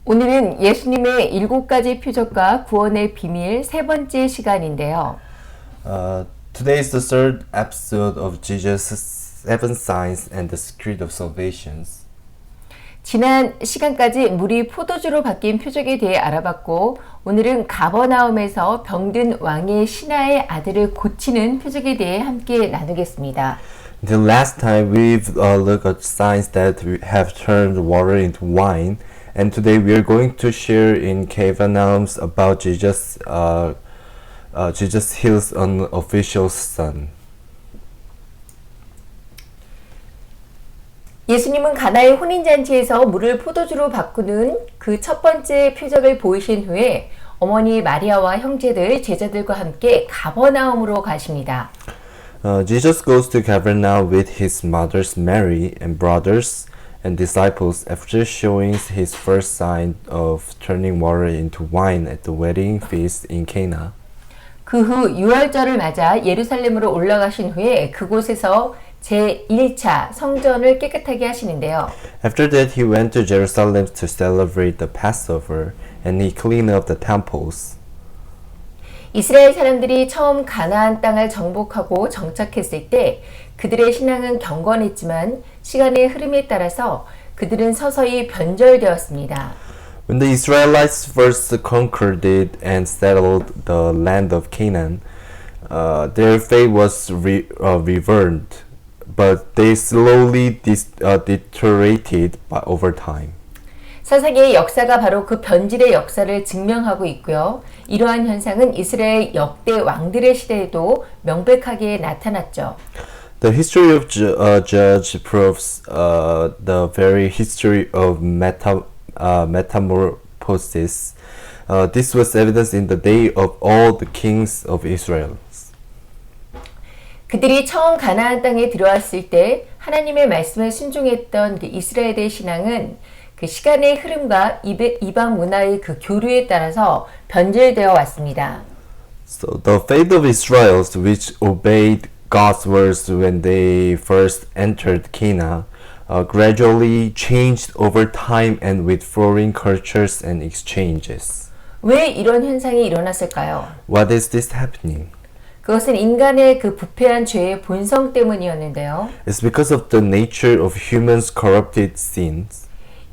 오늘은 예수님의 7가지 표적과 구원의 비밀 세 번째 시간인데요. Today is the third episode of Jesus' seven signs and the secret of salvations. 지난 시간까지 물이 포도주로 바뀐 표적에 대해 알아봤고 오늘은 가버나움에서 병든 왕의 신하의 아들을 고치는 표적에 대해 함께 나누겠습니다. The last time we've looked at signs that have turned water into wine, and today we are going to share in Capernaum about Jesus heals an official's son. 예수님은 가나의 혼인잔치에서 물을 포도주로 바꾸는 그 첫 번째 표적을 보이신 후에 어머니 마리아와 형제들, 제자들과 함께 가버나움으로 가십니다. Jesus goes to Capernaum with his mother's Mary and brothers and disciples after showing his first sign of turning water into wine at the wedding feast in Cana. 그 후 유월절을 맞아 예루살렘으로 올라가신 후에 그곳에서 제1차 성전을 깨끗하게 하시는데요. After that, he went to Jerusalem to celebrate the Passover, and he cleaned up the temples. 이스라엘 사람들이 처음 가나안 땅을 정복하고 정착했을 때 그들의 신앙은 경건했지만 시간의 흐름에 따라서 그들은 서서히 변절되었습니다. When the Israelites first conquered it and settled the land of Canaan, their faith was revered, but they slowly deteriorated over time. 사사기의 역사가 바로 그 변질의 역사를 증명하고 있고요. 이러한 현상은 이스라엘 역대 왕들의 시대에도 명백하게 나타났죠. The history of Judge proves the very history of metamorphosis. This was evidence in the day of all the kings of Israel. 그들이 처음 가나안 땅에 들어왔을 때 하나님의 말씀에 순종했던 그 이스라엘의 신앙은 그 시간의 흐름과 이방 문화의 그 교류에 따라서 변질되어 왔습니다. So the faith of Israelites, which obeyed God's words when they first entered Canaan, gradually changed over time and with foreign cultures and exchanges. 왜 이런 현상이 일어났을까요? What is this happening? 그것은 인간의 그 부패한 죄의 본성 때문이었는데요. It's because of the nature of humans' corrupted sins.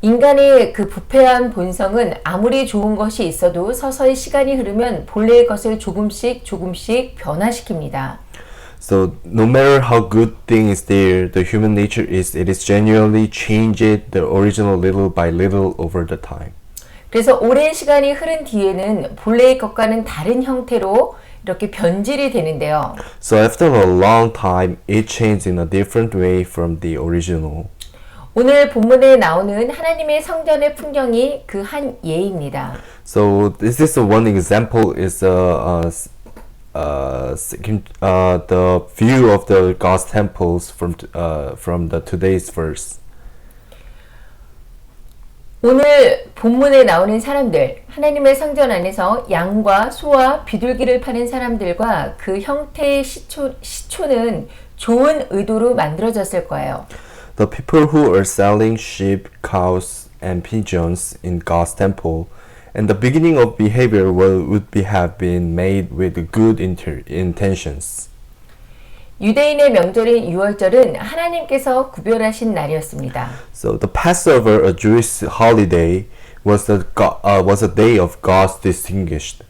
인간의 그 부패한 본성은 아무리 좋은 것이 있어도 서서히 시간이 흐르면 본래의 것을 조금씩 변화시킵니다. So no matter how good thing is there, the human nature it is genuinely changed the original little by little over the time. 그래서 오랜 시간이 흐른 뒤에는 본래의 것과는 다른 형태로 이렇게 변질이 되는데요. So after a long time, it changed in a different way from the original. 오늘 본문에 나오는 하나님의 성전의 풍경이 그 한 예입니다. So this is one example is the view of the God's temples from the today's verse. 오늘 본문에 나오는 사람들, 하나님의 성전 안에서 양과 소와 비둘기를 파는 사람들과 그 형태의 시초는 좋은 의도로 만들어졌을 거예요. The people who are selling sheep, cows, and pigeons in God's temple, and the beginning of behavior have been made with good intentions. 유대인의 명절인 유월절은 하나님께서 구별하신 날이었습니다. So the Passover, a Jewish holiday, was a day of God's distinguished.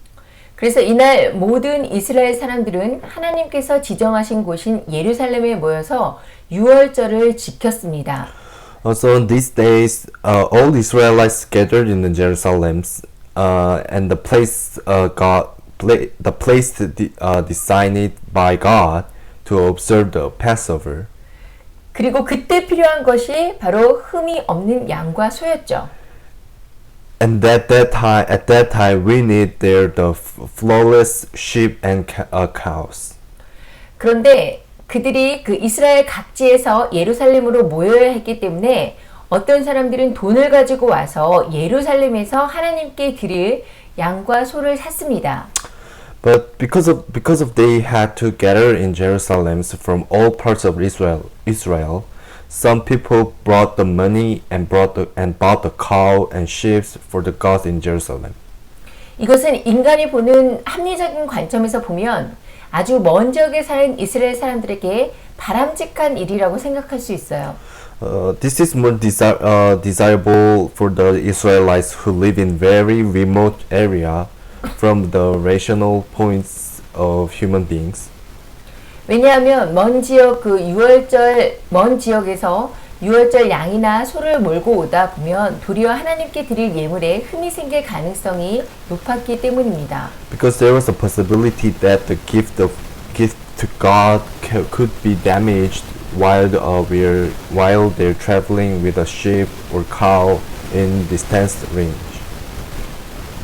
그래서 이날 모든 이스라엘 사람들은 하나님께서 지정하신 곳인 예루살렘에 모여서 유월절을 지켰습니다. So on these days, all Israelites gathered in Jerusalem, and the place designed by God to observe the Passover. 그리고 그때 필요한 것이 바로 흠이 없는 양과 소였죠. And at that time, we need the flawless sheep and cows. 그런데 그들이 그 이스라엘 각지에서 예루살렘으로 모여야 했기 때문에 어떤 사람들은 돈을 가지고 와서 예루살렘에서 하나님께 드릴 양과 소를 샀습니다. But because they had to gather in Jerusalem from all parts of Israel, Some people brought the money and bought the cow and sheep for the gods in Jerusalem. 이것은 인간이 보는 합리적인 관점에서 보면 아주 먼 지역에 사는 이스라엘 사람들에게 바람직한 일이라고 생각할 수 있어요. This is more desirable for the Israelites who live in very remote area from the rational points of human beings. 왜냐하면 먼 지역에서 유월절 양이나 소를 몰고 오다 보면 도리어 하나님께 드릴 예물에 흠이 생길 가능성이 높았기 때문입니다. Because there was a possibility that the gift to God could be damaged while they're traveling with a sheep or cow in distance range.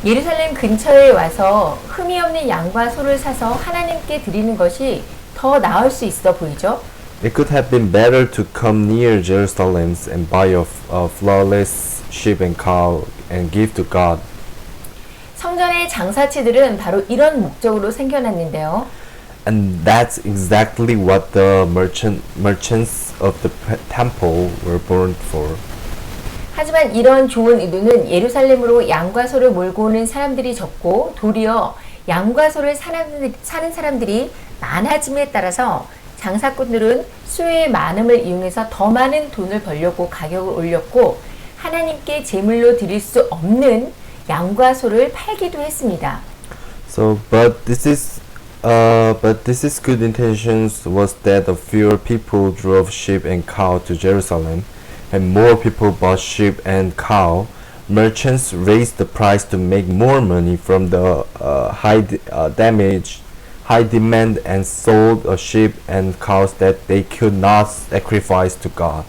예루살렘 근처에 와서 흠이 없는 양과 소를 사서 하나님께 드리는 것이 더 나을 수 있어 보이죠? It could have been better to come near Jerusalem and buy a flawless sheep and cow and give to God. 성전의 장사치들은 바로 이런 목적으로 생겨났는데요. And that's exactly what the merchants of the temple were born for. 하지만 이런 좋은 의도는 예루살렘으로 양과 소를 몰고 오는 사람들이 적고 도리어 양과 소를 사는 사람들이 많아짐에 따라서 장사꾼들은 수요의 많음을 이용해서 더 많은 돈을 벌려고 가격을 올렸고 하나님께 제물로 드릴 수 없는 양과 소를 팔기도 했습니다. So, but this is good intentions was that the fewer people drove sheep and cow to Jerusalem, and more people bought sheep and cow. Merchants raised the price to make more money from the high demand and sold sheep and cows that they could not sacrifice to God.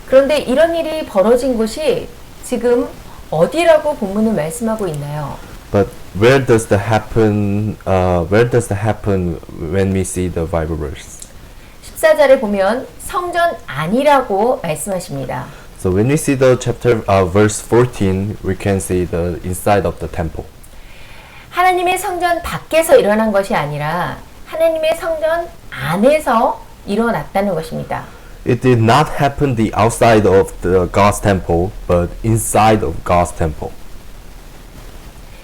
그런데 이런 일이 벌어진 곳이 지금 어디라고 본문은 말씀하고 있나요? But where does that happen? Where does that happen when we see the Bible verse? 14절에 보면 성전 안이라고 말씀하십니다. So when we see the chapter verse 14, we can see the inside of the temple. 하나님의 성전 밖에서 일어난 것이 아니라 하나님의 성전 안에서 일어났다는 것입니다. It did not happen the outside of the God's temple, but inside of God's temple.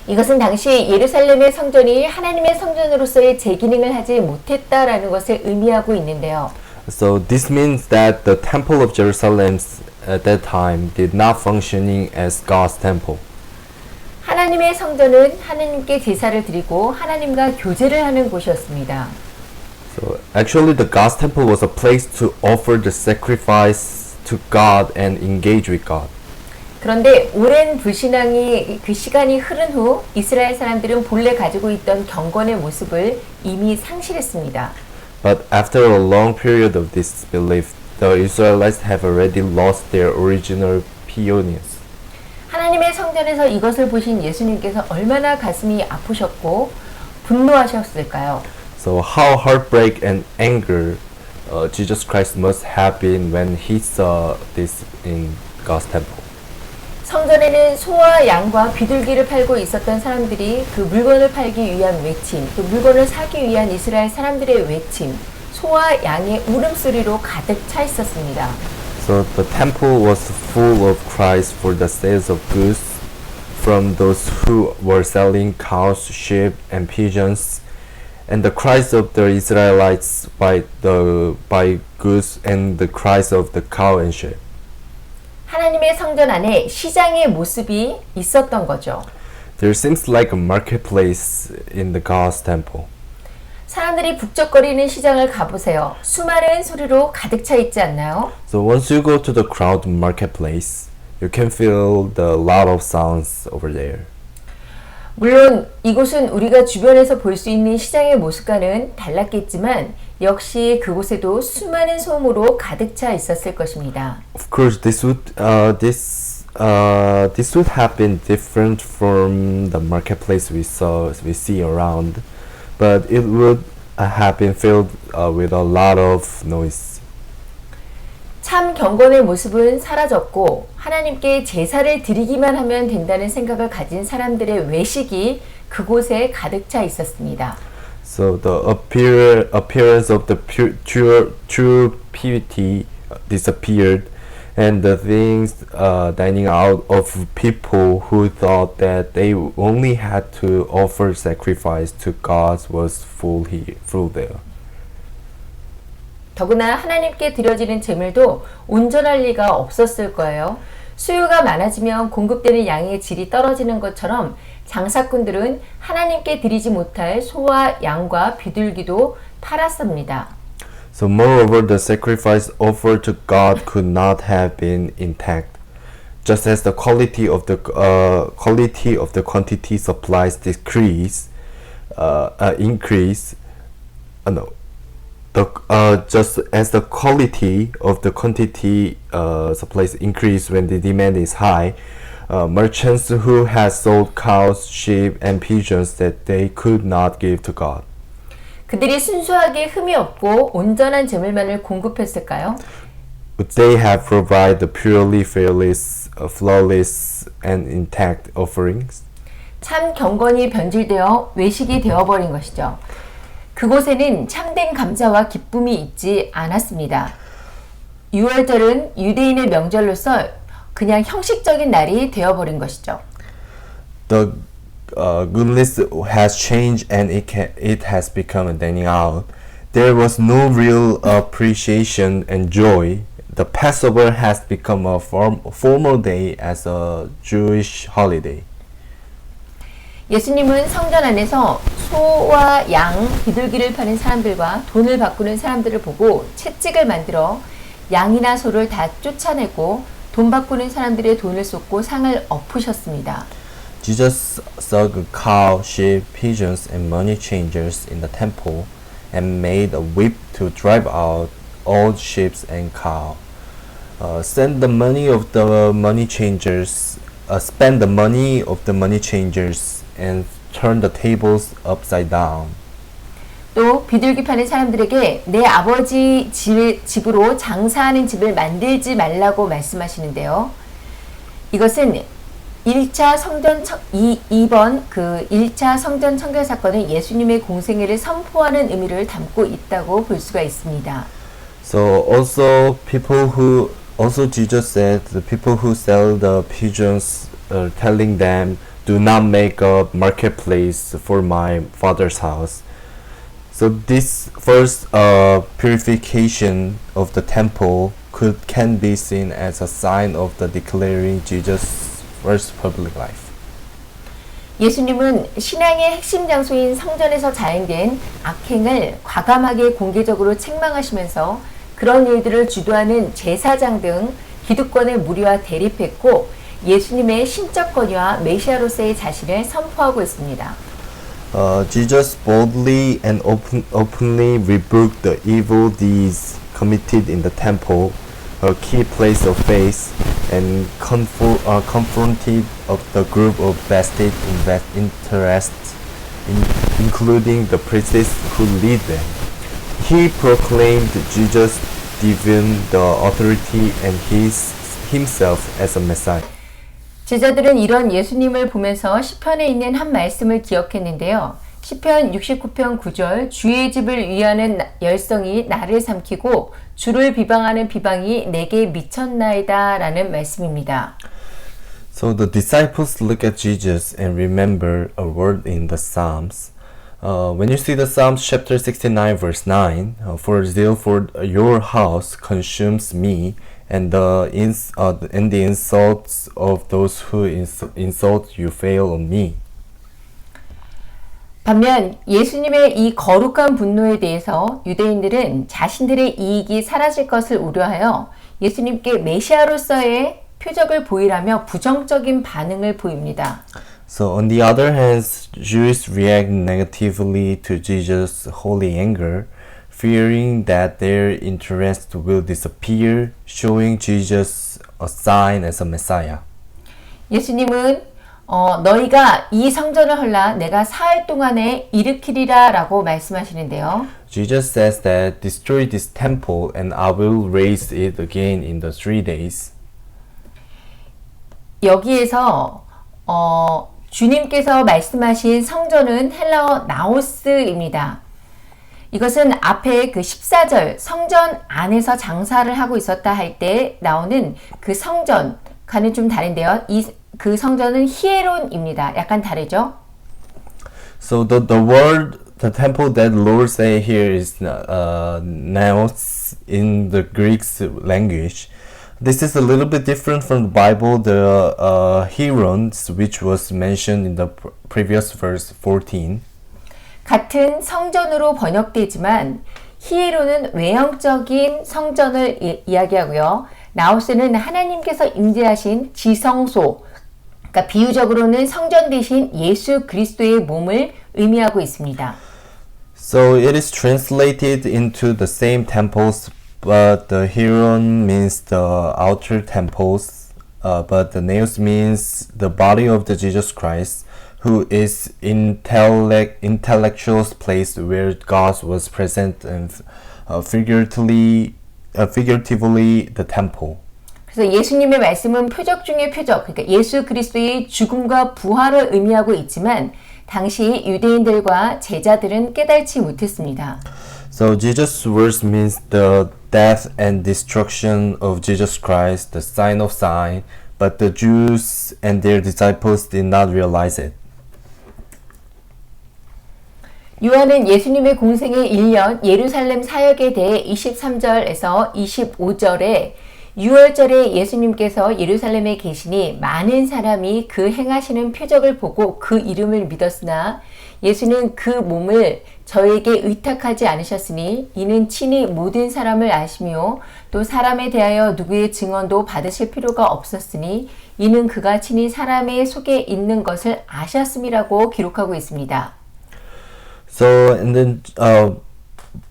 이것은 당시 예루살렘의 성전이 하나님의 성전으로서의 제 기능을 하지 못했다라는 것을 의미하고 있는데요. So this means that the temple of Jerusalem at that time did not functioning as God's temple. 하나님의 성전은 하나님께 제사를 드리고 하나님과 교제를 하는 곳이었습니다. So actually the God's temple was a place to offer the sacrifice to God and engage with God. 그런데 오랜 불신앙이 그 시간이 흐른 후 이스라엘 사람들은 본래 가지고 있던 경건의 모습을 이미 상실했습니다. But after a long period of disbelief, the Israelites have already lost their original pioneers. 하나님의 성전에서 이것을 보신 예수님께서 얼마나 가슴이 아프셨고 분노하셨을까요? So how heartbreak and anger Jesus Christ must have been when he saw this in God's temple. 성전에는 소와 양과 비둘기를 팔고 있었던 사람들이 그 물건을 팔기 위한 외침, 그 물건을 사기 위한 이스라엘 사람들의 외침, 소와 양의 울음소리로 가득 차 있었습니다. So the temple was full of cries for the sales of goods from those who were selling cows, sheep, and pigeons, and the cries of the Israelites by goods and the cries of the cow and sheep. 하나님의 성전 안에 시장의 모습이 있었던 거죠. There seems like a marketplace in the God's temple. 사람들이 북적거리는 시장을 가보세요. 수많은 소리로 가득 차 있지 않나요? So once you go to the crowd marketplace, you can feel the lot of sounds over there. 물론 이곳은 우리가 주변에서 볼 수 있는 시장의 모습과는 달랐겠지만 역시 그곳에도 수많은 소음으로 가득 차 있었을 것입니다. Of course, this would have been different from the marketplace we see around, but it would have been filled with a lot of noise. 참 경건의 모습은 사라졌고 하나님께 제사를 드리기만 하면 된다는 생각을 가진 사람들의 외식이 그곳에 가득 차 있었습니다. So the appearance of the true purity disappeared, and the things dining out of people who thought that they only had to offer sacrifice to God was full there. 더구나 하나님께 드려지는 제물도 온전할 리가 없었을 거예요. 수요가 많아지면 공급되는 양의 질이 떨어지는 것처럼 장사꾼들은 하나님께 드리지 못할 소와 양과 비둘기도 팔았습니다. So moreover, the sacrifice offered to God could not have been intact. Just as the quality of the quantity supplies just as the quality of the quantity supplies increase when the demand is high, merchants who had sold cows, sheep, and pigeons that they could not give to God. 그들이 순수하게 흠이 없고 온전한 제물만을 공급했을까요? Would they have provided the purely flawless, and intact offerings? 참 경건이 변질되어 외식이 되어버린 것이죠. 그곳에는 참된 감사와 기쁨이 있지 않았습니다. 유월절은 유대인의 명절로서 그냥 형식적인 날이 되어버린 것이죠. The goodness has changed and it has become a dining out. There was no real appreciation and joy. The Passover has become a formal day as a Jewish holiday. 예수님은 성전 안에서 소와 양, 비둘기를 파는 사람들과 돈을 바꾸는 사람들을 보고 채찍을 만들어 양이나 소를 다 쫓아내고 돈 바꾸는 사람들의 돈을 쏟고 상을 엎으셨습니다. Jesus saw cow, sheep, pigeons, and money changers in the temple and made a whip to drive out all sheep and cow. Spend the money of the money changers, and turn the tables upside down. 또 비둘기 파는 사람들에게 내 아버지 집으로 장사하는 집을 만들지 말라고 말씀하시는데요. 이것은 1차 성전 1차 성전 청결 사건은 예수님의 공생애를 선포하는 의미를 담고 있다고 볼 수가 있습니다. So Jesus said the people who sell the pigeons telling them, do not make a marketplace for my father's house. So this first purification of the temple can be seen as a sign of the declaring Jesus' first public life. 예수님은 신앙의 핵심 장소인 성전에서 자행된 악행을 과감하게 공개적으로 책망하시면서 그런 일들을 주도하는 제사장 등 기득권의 무리와 대립했고 예수님의 신적 권위와 메시아로서의 자신을 선포하고 있습니다. Jesus boldly and openly rebuked the evil deeds committed in the temple, a key place of faith, and confronted the group of vested interests, including the priests who lead them. He proclaimed Jesus' divine the authority and himself as a Messiah. 제자들은 이런 예수님을 보면서 시편에 있는 한 말씀을 기억했는데요. 시편 69편 9절 주의 집을 위하는 열성이 나를 삼키고 주를 비방하는 비방이 내게 미쳤나이다 라는 말씀입니다. So the disciples look at Jesus and remember a word in the Psalms. When you see the Psalms chapter 69 verse 9, for zeal for your house consumes me, and the insults of those who insult you fail on me. 반면 예수님의 이 거룩한 분노에 대해서 유대인들은 자신들의 이익이 사라질 것을 우려하여 예수님께 메시아로서의 표적을 보이라며 부정적인 반응을 보입니다. So on the other hand, Jews react negatively to Jesus' holy anger, fearing that their interest will disappear, showing Jesus a sign as a Messiah. 예수님은 너희가 이 성전을 헐라 내가 사흘 동안에 일으키리라 라고 말씀하시는데요. Jesus says that destroy this temple and I will raise it again in the 3 days. 여기에서 주님께서 말씀하신 성전은 헬라어 나오스입니다. 이것은 앞에 그 14절 성전 안에서 장사를 하고 있었다 할 때 나오는 그 성전과는 좀 다른데요. 그 성전은 히에론입니다. 약간 다르죠? So the temple that Lord say here is naos in the Greek language. This is a little bit different from the Bible, the Herons, which was mentioned in the previous verse 14. 같은 성전으로 번역되지만 히에로는 외형적인 성전을 이야기하고요. 나우스는 하나님께서 임재하신 지성소, 그러니까 비유적으로는 성전 대신 예수 그리스도의 몸을 의미하고 있습니다. So it is translated into the same temples, but the Heron means the outer temples, but the naos means the body of the Jesus Christ, who is intellectual place where God was present and figuratively the temple. 그래서 예수님의 말씀은 표적 중의 표적, 그러니까 예수 그리스도의 죽음과 부활을 의미하고 있지만 당시 유대인들과 제자들은 깨달지 못했습니다. So Jesus' words means the death and destruction of Jesus Christ, the sign of sign, but the Jews and their disciples did not realize it. 요한은 예수님의 공생의 1년 예루살렘 사역에 대해 23절에서 25절에 6월절에 예수님께서 예루살렘에 계시니 많은 사람이 그 행하시는 표적을 보고 그 이름을 믿었으나 예수는 그 몸을 저에게 의탁하지 않으셨으니 이는 친히 모든 사람을 아시며 또 사람에 대하여 누구의 증언도 받으실 필요가 없었으니 이는 그가 친히 사람의 속에 있는 것을 아셨음이라고 기록하고 있습니다. So and then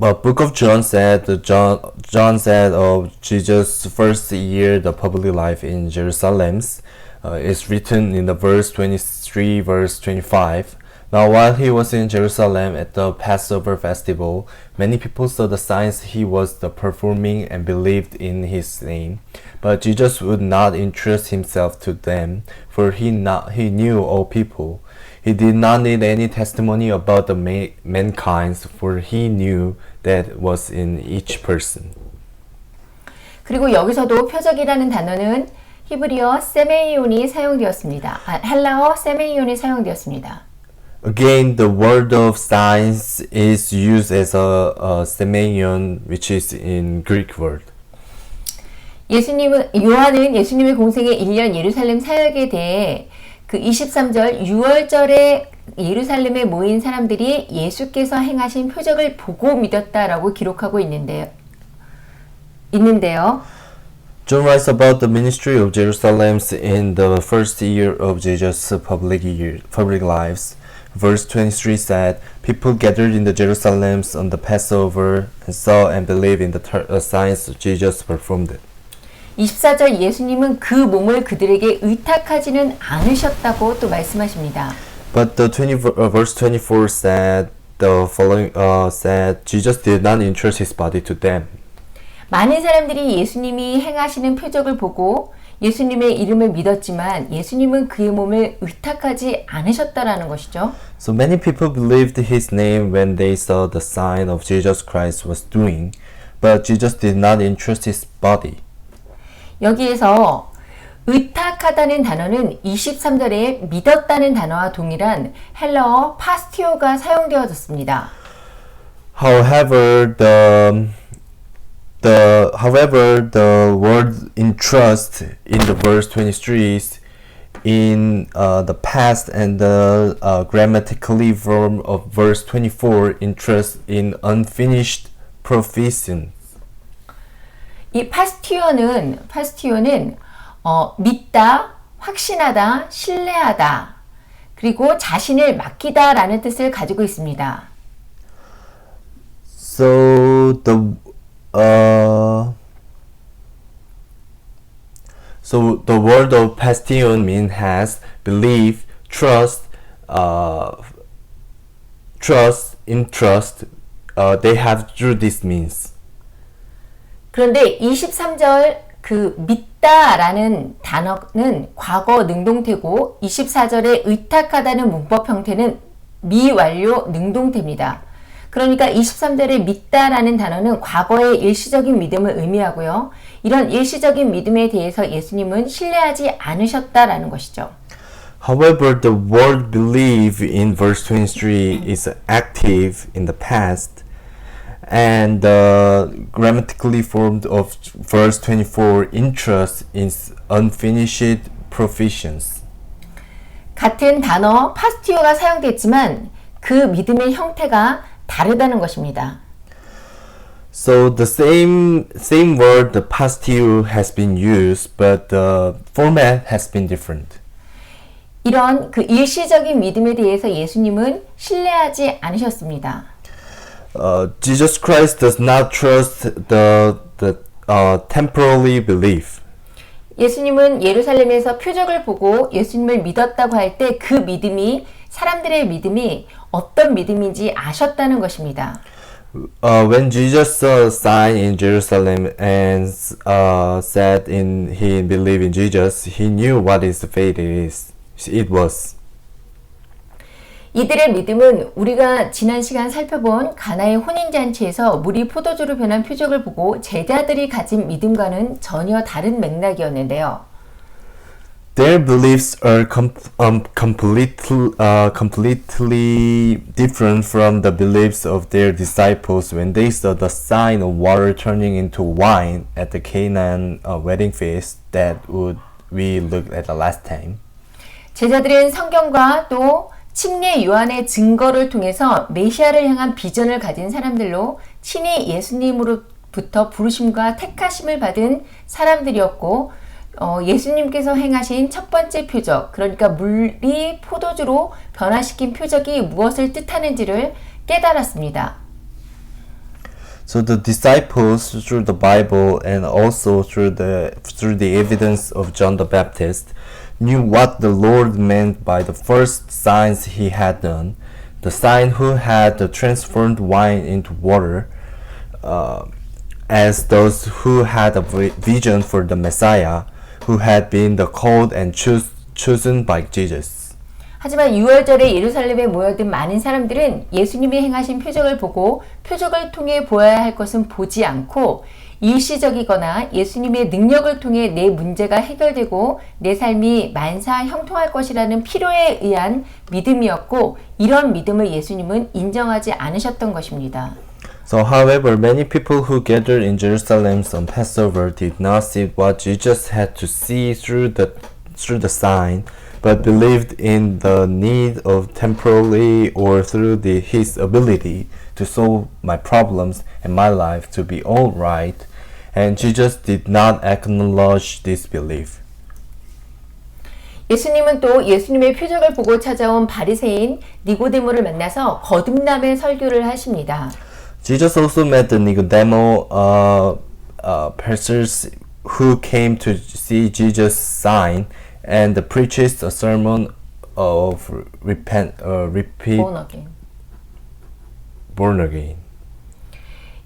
Book of John said John said of Jesus' first year the public life in Jerusalem is written in the verse 23 verse 25. Now while he was in Jerusalem at the Passover festival, many people saw the signs he was performing and believed in his name. But Jesus would not entrust himself to them, for he knew all people. He did not need any testimony about the mankind, for he knew that was in each person. 그리고 여기서도 표적이라는 단어는 히브리어 세메이온이 사용되었습니다. 헬라어 세메이온이 사용되었습니다. Again, the word of signs is used as a semeion, which is in Greek word. 요한은 예수님의 공생의 1년 예루살렘 사역에 대해 그 23절 6월절에 예루살렘에 모인 사람들이 예수께서 행하신 표적을 보고 믿었다라고 기록하고 있는데요. John writes about the ministry of Jerusalem in the first year of Jesus' public lives. Verse 23 said, people gathered in the Jerusalem on the Passover and saw and believed in the signs Jesus performed. 24절 예수님은 그 몸을 그들에게 의탁하지는 않으셨다고 또 말씀하십니다. But the verse 24 said the following said Jesus did not entrust his body to them. 많은 사람들이 예수님이 행하시는 표적을 보고 예수님의 이름을 믿었지만 예수님은 그의 몸을 의탁하지 않으셨다라는 것이죠. So many people believed his name when they saw the sign of Jesus Christ was doing, but Jesus did not entrust his body. 여기에서 의탁하다는 단어는 23절에 믿었다는 단어와 동일한 헬라어 파스티오가 사용되어졌습니다. However, the word entrust in the verse 23 is in the past, and the grammatically form of verse 24 entrust in unfinished profession. 이 파스티오는 믿다, 확신하다, 신뢰하다, 그리고 자신을 맡기다라는 뜻을 가지고 있습니다. So the word of pastion means has, believe, trust, entrust. They have through this means. 그런데 23절 그 믿다라는 단어는 과거 능동태고 24절에 의탁하다는 문법 형태는 미완료 능동태입니다. 그러니까 23절에 믿다라는 단어는 과거의 일시적인 믿음을 의미하고요. 이런 일시적인 믿음에 대해서 예수님은 신뢰하지 않으셨다라는 것이죠. However, the word believe in verse 23 is active in the past, and the grammatically formed of verse 24 interest in unfinished provisions. 같은 단어 파스티오가 사용됐지만 그 믿음의 형태가 다르다는 것입니다. So the same word, the past tense, has been used, but the format has been different. 이런 그 일시적인 믿음에 대해서 예수님은 신뢰하지 않으셨습니다. Jesus Christ does not trust the temporary belief. 예수님은 예루살렘에서 표적을 보고 예수님을 믿었다고 할 때 그 믿음이 사람들의 믿음이 어떤 믿음인지 아셨다는 것입니다. When Jesus saw a sign in Jerusalem and said he believed in Jesus, he knew what his faith is. It was. 이들의 믿음은 우리가 지난 시간 살펴본 가나의 혼인잔치에서 물이 포도주로 변한 표적을 보고 제자들이 가진 믿음과는 전혀 다른 맥락이었는데요. Their beliefs are completely different from the beliefs of their disciples when they saw the sign of water turning into wine at the Canaan wedding feast that we looked at the last time. 제자들은 성경과 또 침례 요한의 증거를 통해서 메시아를 향한 비전을 가진 사람들로 친히 예수님으로부터 부르심과 택하심을 받은 사람들이었고 예수님께서 행하신 첫 번째 표적, 그러니까 물이 포도주로 변화시킨 표적이 무엇을 뜻하는지를 깨달았습니다. So the disciples, through the Bible and also through the evidence of John the Baptist, knew what the Lord meant by the first signs he had done, the sign who had transformed wine into water, as those who had a vision for the Messiah, who had been the called and chosen by Jesus. 하지만 6월절에 예루살렘에 모여든 많은 사람들은 예수님이 행하신 표적을 보고 표적을 통해 보아야 할 것은 보지 않고 일시적이거나 예수님의 능력을 통해 내 문제가 해결되고 내 삶이 만사 형통할 것이라는 필요에 의한 믿음이었고 이런 믿음을 예수님은 인정하지 않으셨던 것입니다. So, however, many people who gathered in Jerusalem on Passover did not see what Jesus had to see through the sign, but believed in the need of temporally or through his ability to solve my problems and my life to be all right, and Jesus did not acknowledge this belief. 예수님은 또 예수님의 표적을 보고 찾아온 바리새인 니고데모를 만나서 거듭남의 설교를 하십니다. Jesus also met the Nicodemo persons who came to see Jesus' sign and preached a sermon of born again.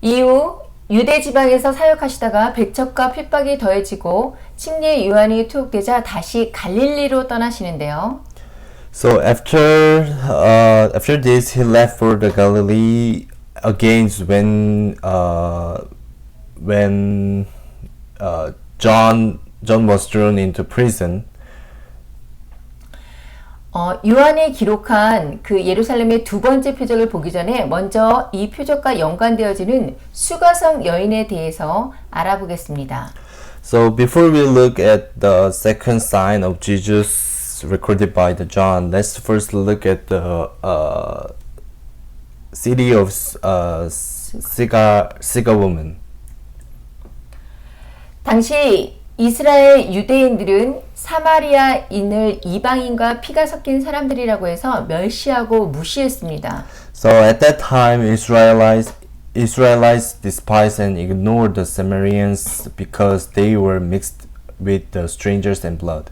이후 유대 지방에서 사역하시다가 백척과 핍박이 더해지고 침례 요한이 투옥되자 다시 갈릴리로 떠나시는데요. So after this, he left for the Galilee again when John was thrown into prison. 요한이 기록한 그 예루살렘의 두 번째 표적을 보기 전에 먼저 이 표적과 연관되어지는 수가성 여인에 대해서 알아보겠습니다. So before we look at the second sign of Jesus recorded by the John, let's first look at the city of Siga woman. 당시 이스라엘 유대인들은 사마리아인을 이방인과 피가 섞인 사람들이라고 해서 멸시하고 무시했습니다. So at that time, Israelites despised and ignored the Samaritans because they were mixed with the strangers and blood.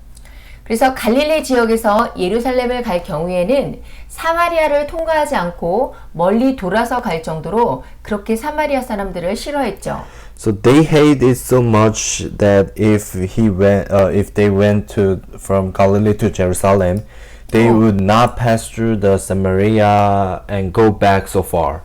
그래서 갈릴리 지역에서 예루살렘을 갈 경우에는 사마리아를 통과하지 않고 멀리 돌아서 갈 정도로 그렇게 사마리아 사람들을 싫어했죠. So they hated it so much that if they went from Galilee to Jerusalem, they would not pass through the Samaria and go back so far.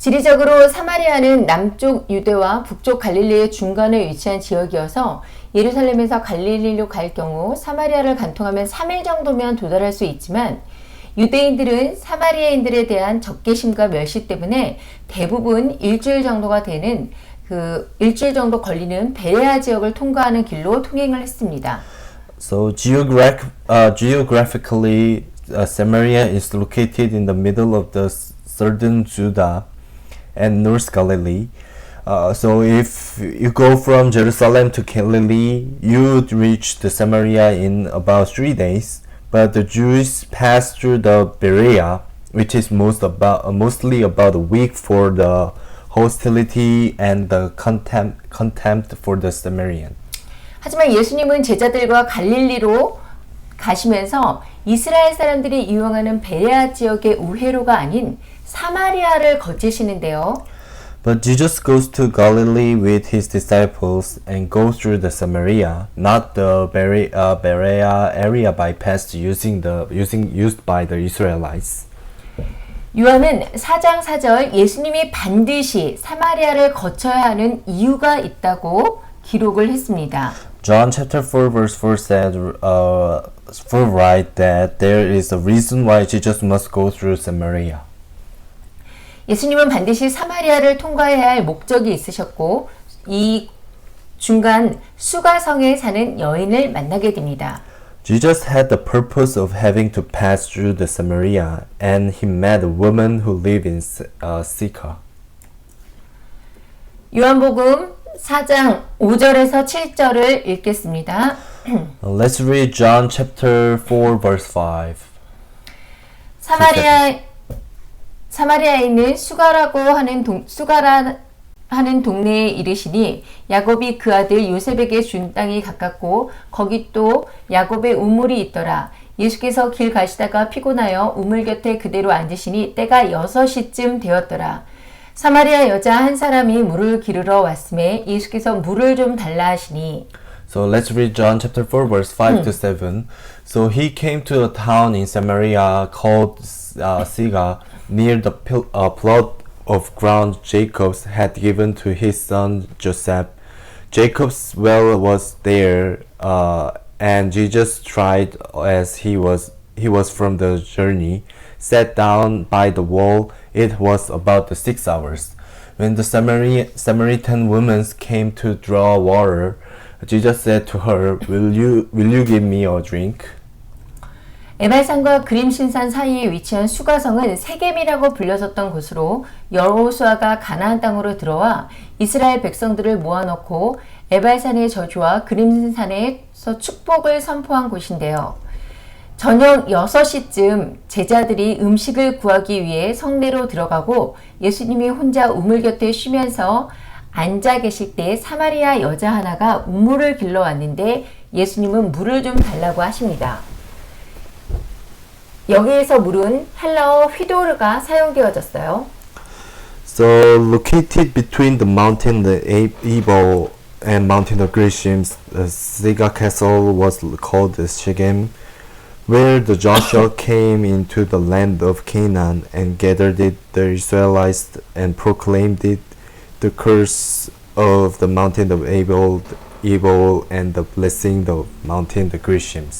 지리적으로 사마리아는 남쪽 유대와 북쪽 갈릴리의 중간에 위치한 지역이어서 예루살렘에서 갈릴리로 갈 경우 사마리아를 간통하면 3일 정도면 도달할 수 있지만 유대인들은 사마리아인들에 대한 적개심과 멸시 때문에 대부분 일주일 정도가 되는 일주일 정도 걸리는 베레아 지역을 통과하는 길로 통행을 했습니다. So geographically, Samaria is located in the middle of the southern Judah and North Galilee. So if you go from Jerusalem to Galilee, you would reach the Samaria in about 3 days. But the Jews passed through the Berea, which is mostly about a week for the hostility and the contempt for the Samaritan. 하지만 예수님은 제자들과 갈릴리로 가시면서 이스라엘 사람들이 이용하는 베레아 지역의 우회로가 아닌 사마리아를 거치시는데요. But Jesus goes to Galilee with his disciples and goes through the Samaria, not the Berea area bypassed used by the Israelites. 요한은 4장 4절 예수님이 반드시 사마리아를 거쳐야 하는 이유가 있다고 기록을 했습니다. John chapter 4 verse 4 said, for right that there is a reason why Jesus must go through Samaria. 예수님은 반드시 사마리아를 통과해야 할 목적이 있으셨고 이 중간 수가성에 사는 여인을 만나게 됩니다. Jesus had the purpose of having to pass through the Samaria, and he met a woman who lived in Sychar. 요한복음 4장 5절에서 7절을 읽겠습니다. Let's read John chapter 4 verse 5. 사마리아에 있는 수가라 하는 동네에 이르시니 야곱이 그 아들 요셉에게 준 땅이 가깝고 거기 또 야곱의 우물이 있더라. 예수께서 길 가시다가 피곤하여 우물 곁에 그대로 앉으시니 때가 6시쯤 되었더라. 사마리아 여자 한 사람이 물을 기르러 왔음에 예수께서 물을 좀 달라 하시니. So let's read John chapter 4 verse 5 to 7. So he came to a town in Samaria called Sychar, near the plot of ground Jacob had given to his son Joseph. Jacob's well was there, and Jesus tried as he was from the journey, sat down by the well. It was about the 6 hours. When the Samaritan woman came to draw water, Jesus said to her, Will you give me a drink? 에발산과 그림신산 사이에 위치한 수가성은 세겜이라고 불렸었던 곳으로 여호수아가 가나안 땅으로 들어와 이스라엘 백성들을 모아놓고 에발산의 저주와 그림신산에서 축복을 선포한 곳인데요. 저녁 6시쯤 제자들이 음식을 구하기 위해 성내로 들어가고 예수님이 혼자 우물 곁에 쉬면서 앉아 계실 때 사마리아 여자 하나가 우물을 길러 왔는데 예수님은 물을 좀 달라고 하십니다. 여기에서 물은 헬라어 휘도르가 사용되어졌어요. So located between the mountain the Ebal and mountain of Gerizim, the Sychar castle was called Shechem, where the Joshua came into the land of Canaan and gathered it the Israelites and proclaimed it the curse of the mountain of Ebal and the blessing of mountain the Gerizim.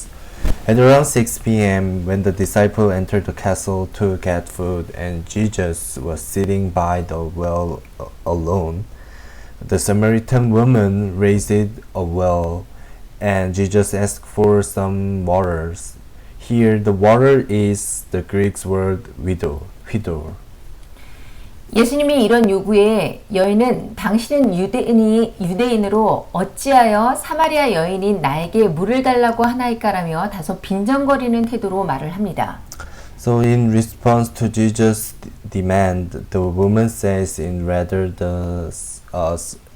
At around 6 p.m., when the disciple entered the castle to get food and Jesus was sitting by the well alone, the Samaritan woman raised a well, and Jesus asked for some waters. Here, the water is the Greek word widor. 예수님이 이런 요구에 여인은 당신은 유대인으로 어찌하여 사마리아 여인인 나에게 물을 달라고 하나이까라며 다소 빈정거리는 태도로 말을 합니다. So in response to Jesus' demand, the woman says in rather the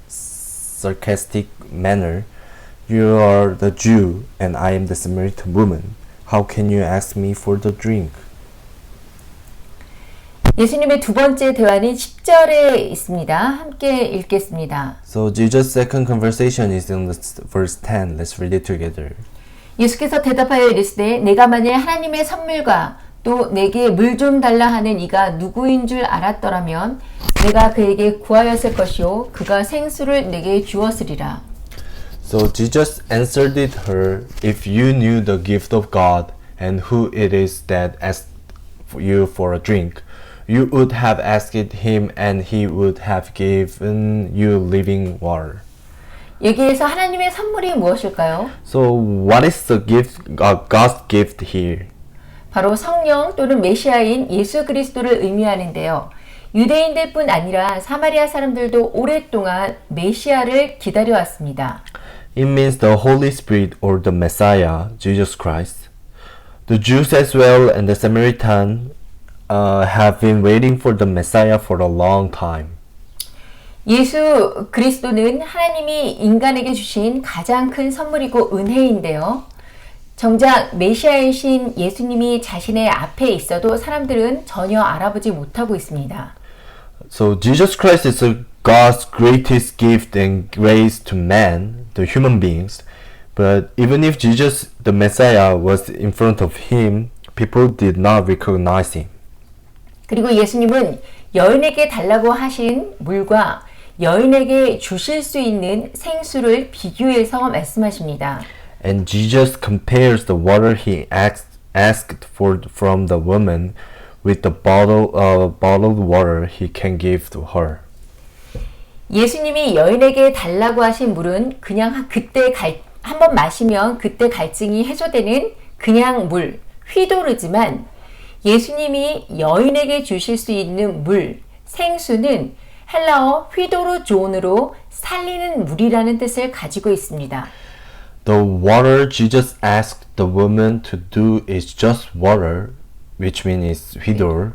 sarcastic manner, "You are the Jew and I am the Samaritan woman. How can you ask me for the drink?" 예수님의 두 번째 대화는 10절에 있습니다. 함께 읽겠습니다. So Jesus' second conversation is in verse 10. Let's read it together. 예수께서 대답하여 이르시되 내가 만일 하나님의 선물과 또 내게 물 좀 달라 하는 이가 누구인 줄 알았더라면 내가 그에게 구하였을 것이요 그가 생수를 내게 주었으리라. So Jesus answered her, If you knew the gift of God and who it is that asks you for a drink, you would have asked him and he would have given you living water. 여기에서 하나님의 선물이 무엇일까요? So what is the gift, God's gift here? 바로 성령 또는 메시아인 예수 그리스도를 의미하는데요. 유대인들뿐 아니라 사마리아 사람들도 오랫동안 메시아를 기다려왔습니다. It means the Holy Spirit or the Messiah, Jesus Christ. The Jews as well and the Samaritan have been waiting for the Messiah for a long time. 예수 그리스도는 하나님이 인간에게 주신 가장 큰 선물이고 은혜인데요. 정작 메시아이신 예수님이 자신의 앞에 있어도 사람들은 전혀 알아보지 못하고 있습니다. So Jesus Christ is God's greatest gift and grace to man, the human beings. But even if Jesus, the Messiah, was in front of him, people did not recognize him. 그리고 예수님은 여인에게 달라고 하신 물과 여인에게 주실 수 있는 생수를 비교해서 말씀하십니다. And Jesus compares the water he asked for from the woman with the bottled water he can give to her. 예수님이 여인에게 달라고 하신 물은 그냥 그때 한번 마시면 그때 갈증이 해소되는 그냥 물, 휘도르지만 예수님이 여인에게 주실 수 있는 물, 생수는 헬라어 휘도르존으로 살리는 물이라는 뜻을 가지고 있습니다. The water Jesus asked the woman to do is just water, which means hidor.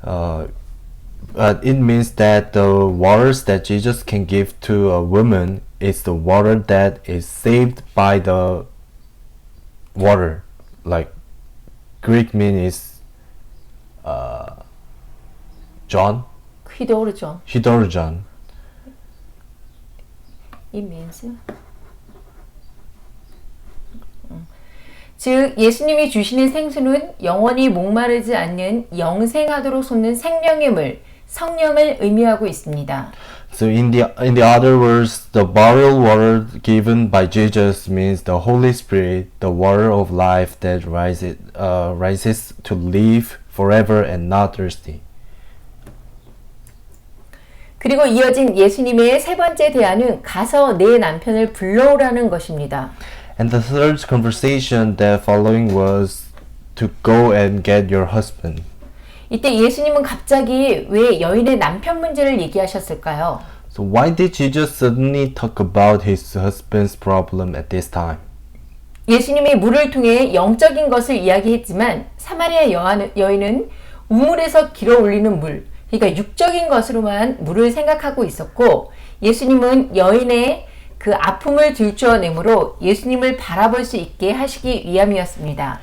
But it means that the waters that Jesus can give to a woman is the water that is saved by the water. Like Greek mean is John, 휘도르존. hidorjon. It means 즉 예수님이 주시는 생수는 영원히 목마르지 않는 영생하도록 솟는 생명의 물, 성령을 의미하고 있습니다. So in the other words, the bottled water given by Jesus means the Holy Spirit, the water of life that rises to live forever and not thirsty. 그리고 이어진 예수님의 세 번째 대안은 가서 내 남편을 불러오라는 것입니다. And the third conversation that following was to go and get your husband. 이때 예수님은 갑자기 왜 여인의 남편 문제를 얘기하셨을까요? So why did Jesus suddenly talk about his husband's problem at this time? 예수님이 물을 통해 영적인 것을 이야기했지만 사마리아 여인은 우물에서 길어 올리는 물, 그러니까 육적인 것으로만 물을 생각하고 있었고 예수님은 여인의 그 아픔을 들추어내므로 예수님을 바라볼 수 있게 하시기 위함이었습니다.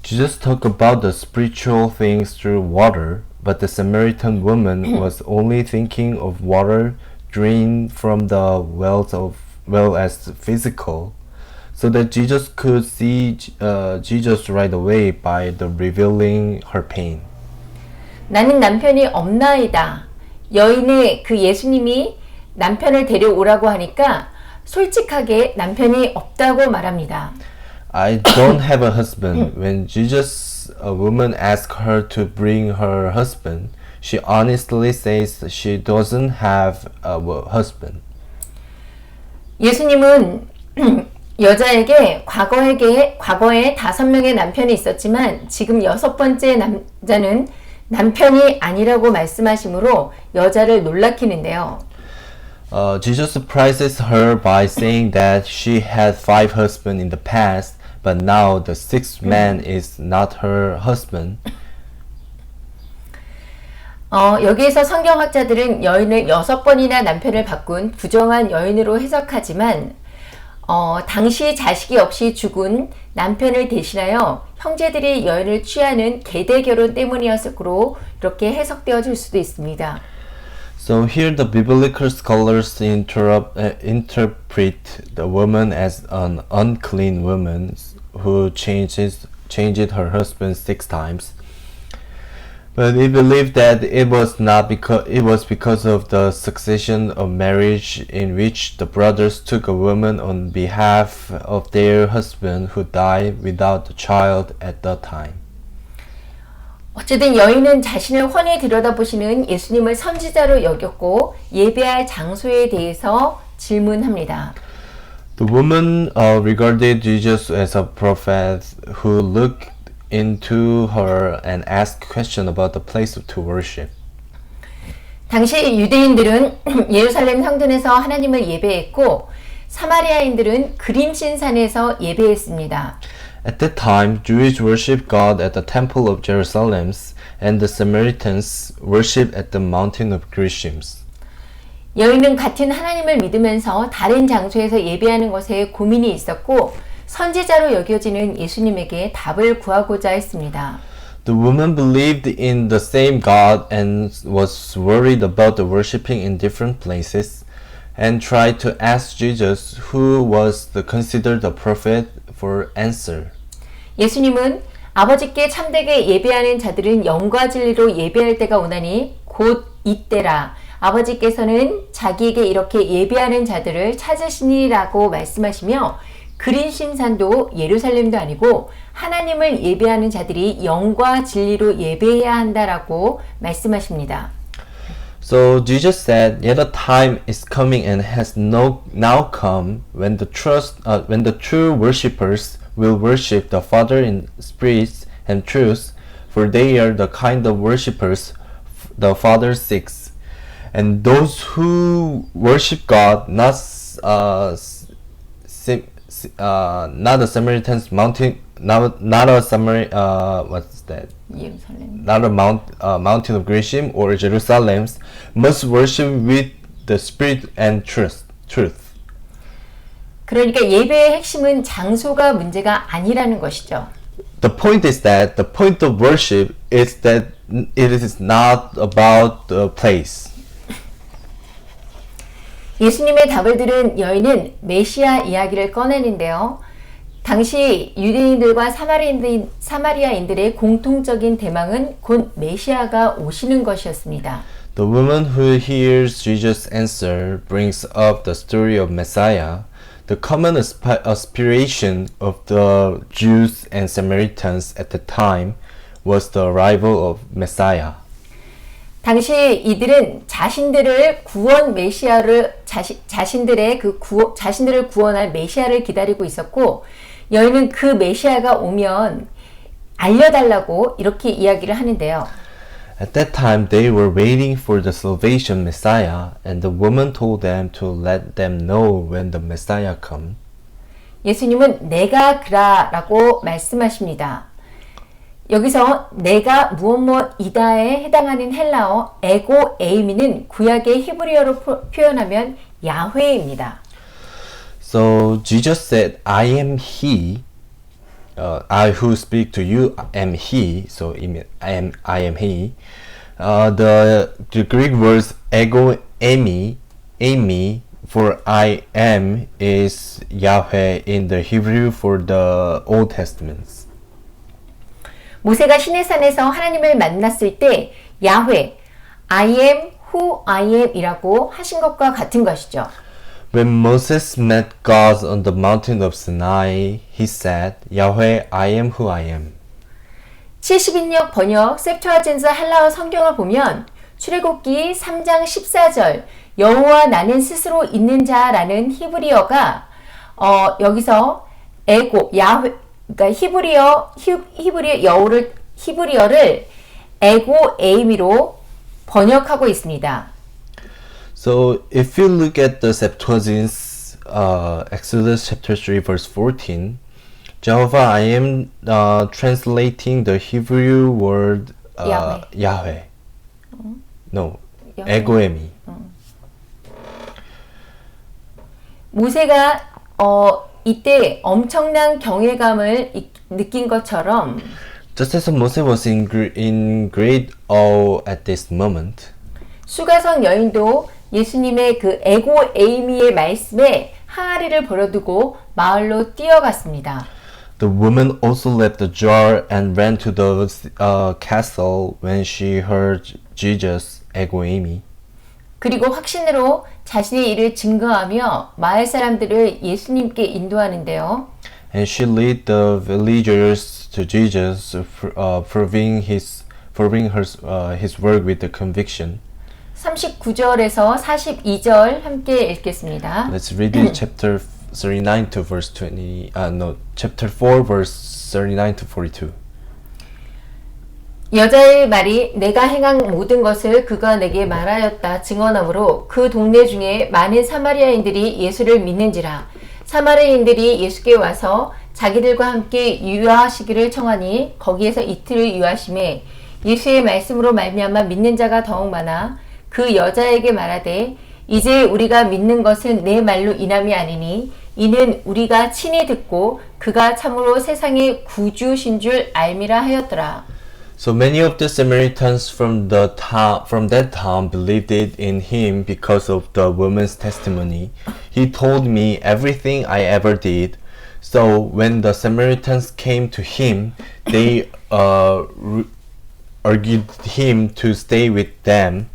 Jesus talked about the spiritual things through water, but the Samaritan woman was only thinking of water drained from the well as physical, so that Jesus could see Jesus right away by the revealing her pain. 나는 남편이 없나이다. 여인의 그 예수님이 남편을 데려오라고 하니까 솔직하게 남편이 없다고 말합니다. I don't have a husband. When Jesus, a woman, asked her to bring her husband, she honestly says she doesn't have a husband. 예수님은 여자에게 과거에 5명의 남편이 있었지만 지금 6번째 남자는 남편이 아니라고 말씀하시므로 여자를 놀라키는데요. Jesus surprises her by saying that she had 5 husbands in the past, but now the 6th man is not her husband. 여기에서 성경학자들은 여인을 6번이나 남편을 바꾼 부정한 여인으로 해석하지만 당시 자식이 없이 죽은 남편을 대신하여 형제들이 여인을 취하는 계대 결혼 때문이었을 거로 이렇게 해석되어질 수도 있습니다. So here the biblical scholars interpret the woman as an unclean woman who changed her husband 6 times. But he believed that it was because of the succession of marriage in which the brothers took a woman on behalf of their husband who died without a child at the time. 어쨌든 여인은 자신을 훤히 들여다보시는 예수님을 선지자로 여겼고 예배할 장소에 대해서 질문합니다. The woman regarded Jesus as a prophet who looked into her and asked question about the place to worship. 당시 유대인들은 예루살렘 성전에서 하나님을 예배했고 사마리아인들은 그림신산에서 예배했습니다. At that time, Jews worshipped God at the Temple of Jerusalem, and the Samaritans worshipped at the Mountain of Gerizim. 여인은 같은 하나님을 믿으면서 다른 장소에서 예배하는 것에 고민이 있었고 선지자로 여겨지는 예수님에게 답을 구하고자 했습니다. The woman believed in the same God and was worried about the worshipping in different places, and tried to ask Jesus, who was considered a prophet, for answer. 예수님은 아버지께 참되게 예배하는 자들은 영과 진리로 예배할 때가 오나니 곧 이때라. 아버지께서는 자기에게 이렇게 예배하는 자들을 찾으시니라고 말씀하시며 그린신산도 예루살렘도 아니고 하나님을 예배하는 자들이 영과 진리로 예배해야 한다라고 말씀하십니다. So Jesus said, "Yet a time is coming and has now come when the true worshippers will worship the Father in spirit and truth, for they are the kind of worshippers the Father seeks. And those who worship God, not a Samaritan's mountain, not a what's that? 예루살렘. Not a mountain of Gerizim or Jerusalem, must worship with the spirit and truth. 그러니까 예배의 핵심은 장소가 문제가 아니라는 것이죠. The point is that the point of worship is that it is not about the place. 예수님의 답을 들은 여인은 메시아 이야기를 꺼내는데요. 당시 유대인들과 사마리아인들의 공통적인 대망은 곧 메시아가 오시는 것이었습니다. The woman who hears Jesus' answer brings up the story of Messiah. The common aspiration of the Jews and Samaritans at the time was the arrival of Messiah. 당시 이들은 자신들을 구원 메시아를 자신들을 구원할 메시아를 기다리고 있었고 여인은 그 메시아가 오면 알려달라고 이렇게 이야기를 하는데요. At that time, they were waiting for the salvation Messiah, and the woman told them to let them know when the Messiah come. 예수님은 내가 그라라고 말씀하십니다. 여기서 내가 무엇이다에 해당하는 헬라어 에고 에이미는 구약의 히브리어로 표현하면 야훼입니다. So Jesus said, "I am He. I who speak to you am He." So I am He. The Greek words ego eimi for I am is Yahweh in the Hebrew for the Old Testament. 모세가 시내산에서 하나님을 만났을 때 야훼, I am who I am 이라고 하신 것과 같은 것이죠. When Moses met God on the mountain of Sinai, he said, "Yahweh, I am who I am." 70인역 번역 셉투아진트 헬라어 성경을 보면 출애굽기 3장 14절 여호와 나는 스스로 있는 자라는 히브리어가 여기서 에고 야훼 그러니까 히브리어를 에고 에이미로 번역하고 있습니다. So if you look at the Septuagint, Exodus chapter 3 verse 14, Jehovah, I am translating the Hebrew word Yahweh. No, 에고에미. 모세가 이때 엄청난 경외감을 느낀 것처럼 Just as Moses was in great awe at this moment, 수가성 여인도 예수님의 그 에고 에이미의 말씀에 항아리를 버려두고 마을로 뛰어갔습니다. The woman also left the jar and ran to the castle when she heard Jesus echo Amy. 그리고 확신으로 자신의 일을 증거하며 마을 사람들을 예수님께 인도하는데요. And she led the villagers to Jesus, proving his work with the conviction. 39절에서 42절 함께 읽겠습니다. Let's read it, chapter 39 to verse 20. Chapter 4, verse 39 to 42. 여자의 말이 내가 행한 모든 것을 그가 내게 말하였다 증언하므로 그 동네 중에 많은 사마리아인들이 예수를 믿는지라. 사마리아인들이 예수께 와서 자기들과 함께 유하시기를 청하니 거기에서 이틀을 유하심에 예수의 말씀으로 말미암아 믿는 자가 더욱 많아 그 여자에게 말하되 이제 우리가 믿는 것은 내 말로 인함이 아니니 이는 우리가 친히 듣고 그가 참으로 세상의 구주신 줄 알미라 하였더라. So many of the Samaritans from that town believed it in him because of the woman's testimony. He told me everything I ever did. So when the Samaritans came to him, they urged him to stay with them,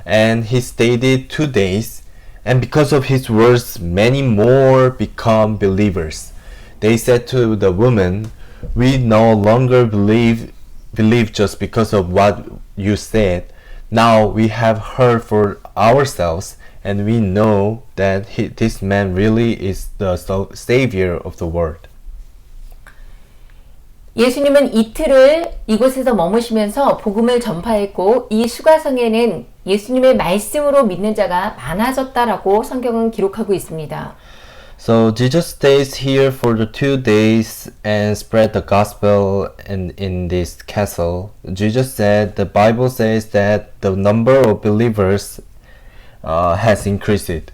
and he stayed 2 days. And because of his words, many more become believers. They said to the woman, "We no longer believe just because of what you said. Now we have heard for ourselves, and we know that this man really is the Savior of the world." 예수님은 이틀을 이곳에서 머무시면서 복음을 전파했고 이 수가성에는 예수님의 말씀으로 믿는 자가 많아졌다라고 성경은 기록하고 있습니다. So Jesus stays here for the 2 days and spread the gospel in this castle. Jesus said, the Bible says that the number of believers has increased.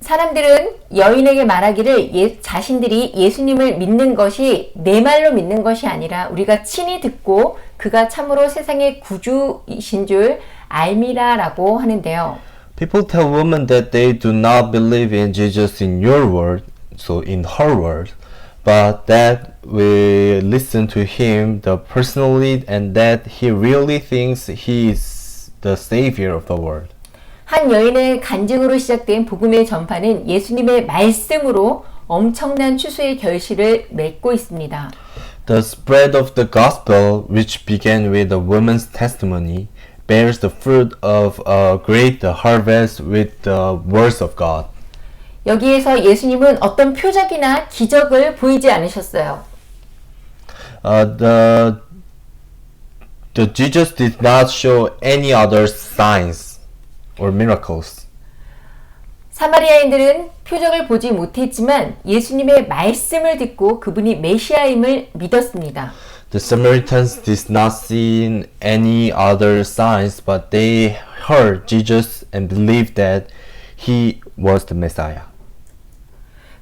사람들은 여인에게 말하기를 자신들이 예수님을 믿는 것이 내 말로 믿는 것이 아니라 우리가 친히 듣고 그가 참으로 세상의 구주이신 줄 알미라라고 하는데요. People tell women that they do not believe in Jesus in your word, so in her word, but that we listen to him personally and that he really thinks he is the Savior of the world. 한 여인의 간증으로 시작된 복음의 전파는 예수님의 말씀으로 엄청난 추수의 결실을 맺고 있습니다. The spread of the gospel, which began with a woman's testimony, bears the fruit of a great harvest with the words of God. 여기에서 예수님은 어떤 표적이나 기적을 보이지 않으셨어요. The Jesus did not show any other signs or miracles. 사마리아인들은 표적을 보지 못했지만 예수님의 말씀을 듣고 그분이 메시아임을 믿었습니다. The Samaritans did not see any other signs, but they heard Jesus and believed that he was the Messiah.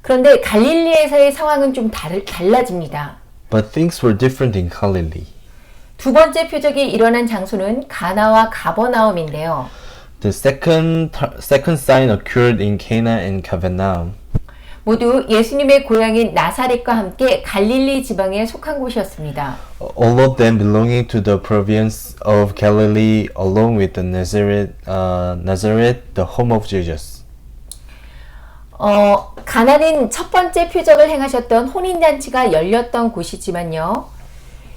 그런데 갈릴리에서의 상황은 좀 달라집니다. But things were different in Galilee. 두 번째 표적이 일어난 장소는 가나와 가버나움인데요. The second sign occurred in Cana and Capernaum. 모두 예수님의 고향인 나사렛과 함께 갈릴리 지방에 속한 곳이었습니다. All of them belonging to the province of Galilee, along with the Nazareth, the home of Jesus. 가나는 첫 번째 표적을 행하셨던 혼인잔치가 열렸던 곳이지만요.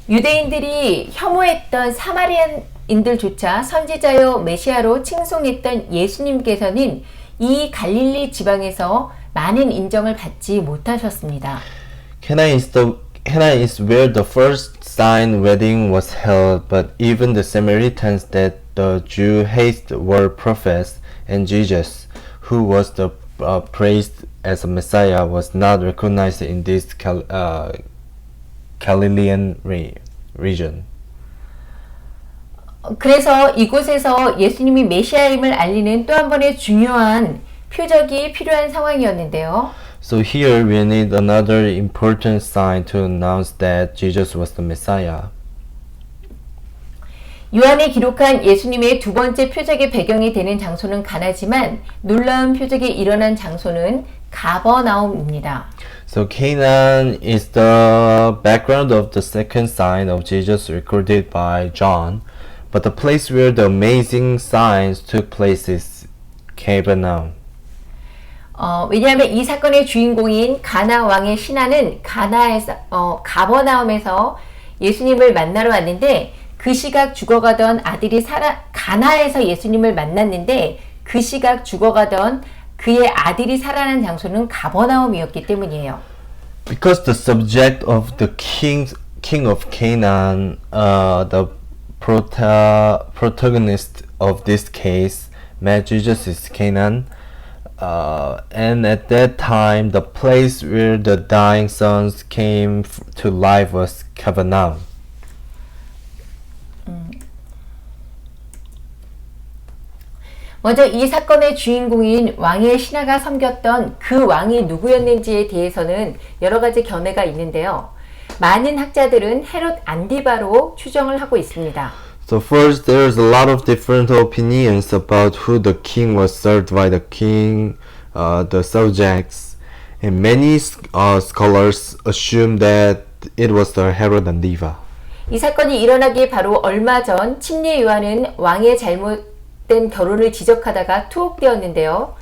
유대인들이 혐오했던 사마리아인들조차 선지자여 메시아로 칭송했던 예수님께서는 이 갈릴리 지방에서 많은 인정을 받지 못하셨습니다. Cana is where the first sign wedding was held, but even the Samaritans that the Jew hated were prophets, and Jesus, who was praised as a Messiah, was not recognized in this Galilean region. 그래서 이곳에서 예수님이 메시아임을 알리는 또 한 번의 중요한 표적이 필요한 상황이었는데요. So here we need another important sign to announce that Jesus was the Messiah. 요한이 기록한 예수님의 두 번째 표적의 배경이 되는 장소는 가나지만 놀라운 표적이 일어난 장소는 가버나움입니다. So Canaan is the background of the second sign of Jesus recorded by John, but the place where the amazing signs took place is Capernaum. 왜냐하면 이 사건의 주인공인 가나 왕의 신하는 가버나움에서 예수님을 만나러 왔는데 그 시각 죽어가던 아들이 가나에서 예수님을 만났는데 그 시각 죽어가던 그의 아들이 살아난 장소는 가버나움이었기 때문이에요. Because the subject of the king of Canaan, the protagonist of this case, met Jesus is Canaan, and at that time the place where the dying sons came to life was Capernaum. 먼저 이 사건의 주인공인 왕의 신하가 섬겼던 그 왕이 누구였는지에 대해서는 여러 가지 견해가 있는데요. 많은 학자들은 헤롯 안디바로 추정을 하고 있습니다. So first, there's a lot of different opinions about who the king was served by the king, the subjects, and many scholars assume that it was the Herod Antipa. 이 사건이 일어나기 바로 얼마 전 침례 요한은 왕의 잘못된 결혼을 지적하다가 투옥되었는데요.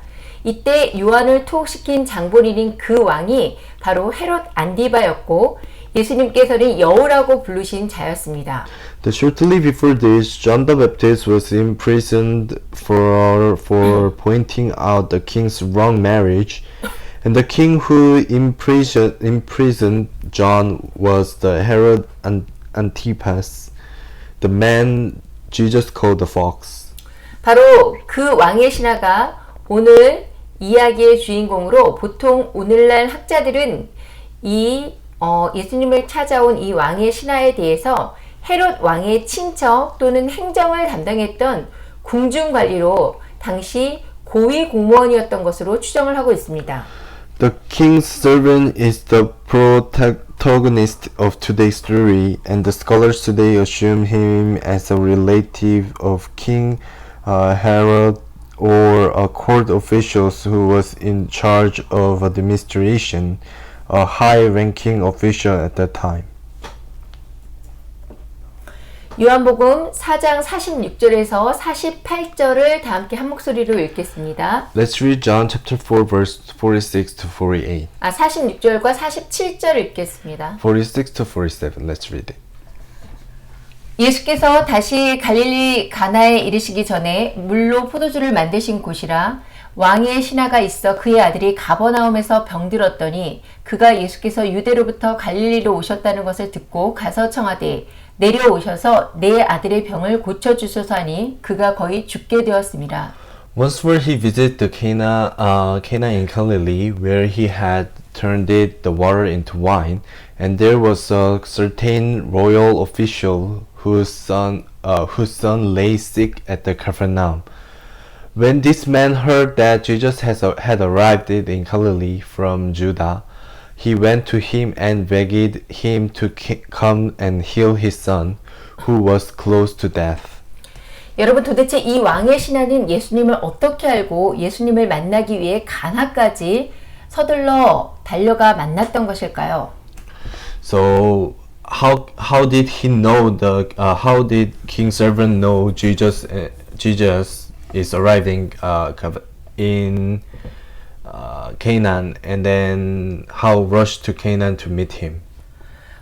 이때 요한을 투옥시킨 장본인인 그 왕이 바로 헤롯 안디바였고 예수님께서는 여우라고 부르신 자였습니다. Shortly before this, John the Baptist was imprisoned for pointing out the king's wrong marriage, and the king who imprisoned John was the Herod Antipas, the man Jesus called the fox. 바로 그 왕의 신하가 오늘 이야기의 주인공으로 보통 오늘날 학자들은 예수님을 찾아온 이 왕의 신하에 대해서 헤롯 왕의 친척 또는 행정을 담당했던 궁중관리로 당시 고위 공무원이었던 것으로 추정을 하고 있습니다. The king's servant is the protagonist of today's story, and the scholars today assume him as a relative of King Herod or a court official who was in charge of administration, a high-ranking official at that time. 요한복음 4장 46절에서 48절을 다 함께 한 목소리로 읽겠습니다. Let's read John chapter 4 verse 46 to 48. 46절과 47절 읽겠습니다. 46 to 47. Let's read it. 예수께서 다시 갈릴리 가나에 이르시기 전에 물로 포도주를 만드신 곳이라 왕의 신하가 있어 그의 아들이 가버나움에서 병들었더니 그가 예수께서 유대로부터 갈릴리로 오셨다는 것을 듣고 가서 청하되 내려오셔서 내 아들의 병을 고쳐주소서 하니 그가 거의 죽게 되었습니다. Once where he visited the Cana in Galilee, where he had turned the water into wine, and there was a certain royal official whose son lay sick at the Capernaum. When this man heard that Jesus had arrived in Galilee from Judah, he went to him and begged him to come and heal his son, who was close to death. 여러분 도대체 이 왕의 신하는 예수님을 어떻게 알고 예수님을 만나기 위해 가나까지 서둘러 달려가 만났던 것일까요? So how did he know how did King servant know Jesus is arriving in Canaan, and then how rushed to Canaan to meet him?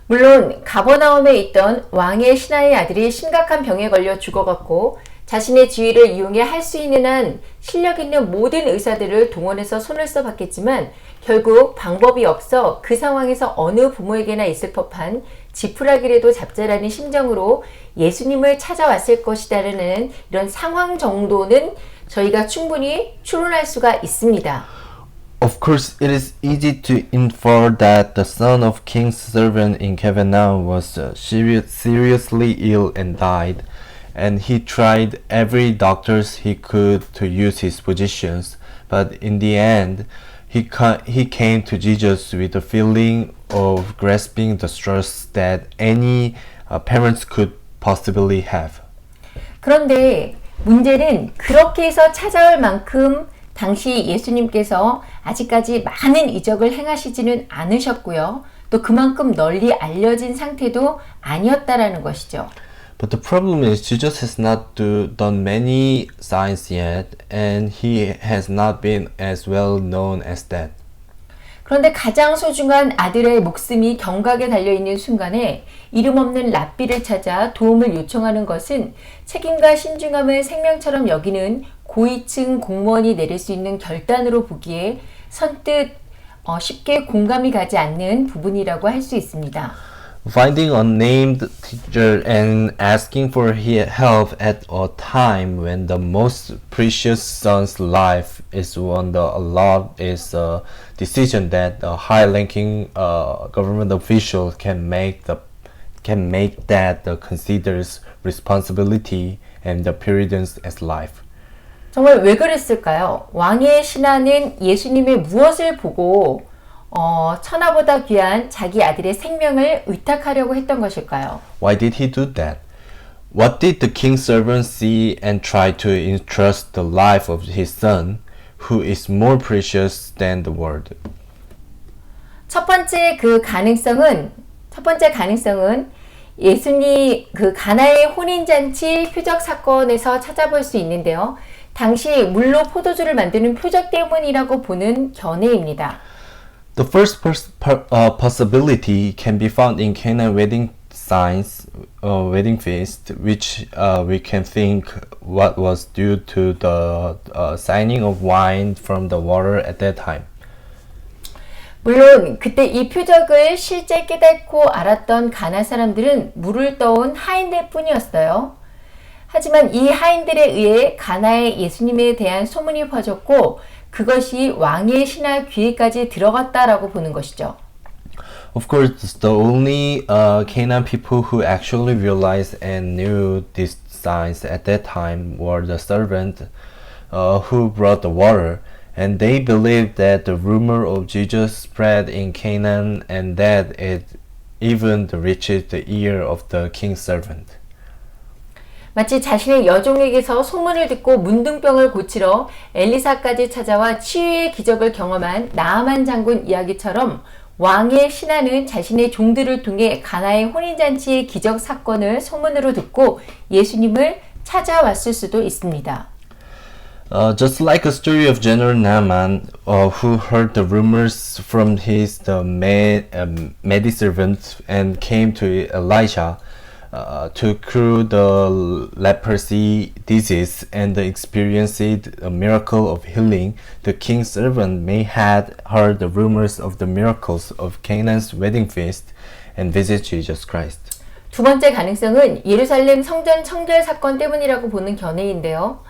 물론 가버나움에 있던 왕의 신하의 아들이 심각한 병에 걸려 죽어갔고 자신의 지위를 이용해 할 수 있는 한 실력 있는 모든 의사들을 동원해서 손을 써봤겠지만 결국 방법이 없어 그 상황에서 어느 부모에게나 있을 법한 지푸라기라도 잡자라는 심정으로 예수님을 찾아왔을 것이다라는 이런 상황 정도는 저희가 충분히 추론할 수가 있습니다. Of course, it is easy to infer that the son of king's servant in Capernaum was seriously ill and died, and he tried every doctors he could to use his positions, but in the end, he came to Jesus with a feeling of grasping the straws that any parents could possibly have. 그런데 문제는 그렇게 해서 찾아올 만큼 당시 예수님께서 아직까지 많은 이적을 행하시지는 않으셨고요. 또 그만큼 널리 알려진 상태도 아니었다라는 것이죠. But the problem is Jesus has not done many signs yet, and he has not been as well known as that. 그런데 가장 소중한 아들의 목숨이 경각에 달려있는 순간에 이름 없는 랍비를 찾아 도움을 요청하는 것은 책임과 신중함을 생명처럼 여기는 고위층 공무원이 내릴 수 있는 결단으로 보기에 선뜻 쉽게 공감이 가지 않는 부분이라고 할 수 있습니다. Finding a named teacher and asking for help at a time when the most precious son's life is on the lot is a decision that a high-ranking government official can make that considers responsibility and the prudence as life. 정말 왜 그랬을까요? 왕의 신하는 예수님의 무엇을 보고 천하보다 귀한 자기 아들의 생명을 의탁하려고 했던 것일까요? Why did he do that? What did the king's servant see and try to entrust the life of his son, who is more precious than the world? 첫 번째 가능성은 예수님 그 가나의 혼인잔치 표적 사건에서 찾아볼 수 있는데요. 당시 물로 포도주를 만드는 표적 때문이라고 보는 견해입니다. The first possibility can be found in Cana wedding wedding feast, which we can think what was due to the signing of wine from the water at that time. 물론 그때 이 표적을 실제 깨닫고 알았던 가나 사람들은 물을 떠온 하인들 뿐이었어요. 하지만 이 하인들에 의해 가나의 예수님에 대한 소문이 퍼졌고 그것이 왕의 신하 귀에까지 들어갔다라고 보는 것이죠. Of course, the only Canaan people who actually realized and knew these signs at that time were the servant who brought the water, and they believed that the rumor of Jesus spread in Canaan and that it even reached the ear of the king's servant. 마치 자신의 여종에게서 소문을 듣고 문둥병을 고치러 엘리사까지 찾아와 치유의 기적을 경험한 나아만 장군 이야기처럼 왕의 신하는 자신의 종들을 통해 가나의 혼인잔치의 기적 사건을 소문으로 듣고 예수님을 찾아왔을 수도 있습니다. Just like a story of General Naaman, who heard the rumors from his maidservant and came to Elisha to cure the leprosy disease and experienced a miracle of healing, the king's servant may have heard the rumors of the miracles of Canaan's wedding feast and visit Jesus Christ. 두 번째 가능성은 예루살렘 성전 청결 사건 때문이라고 보는 견해인데요.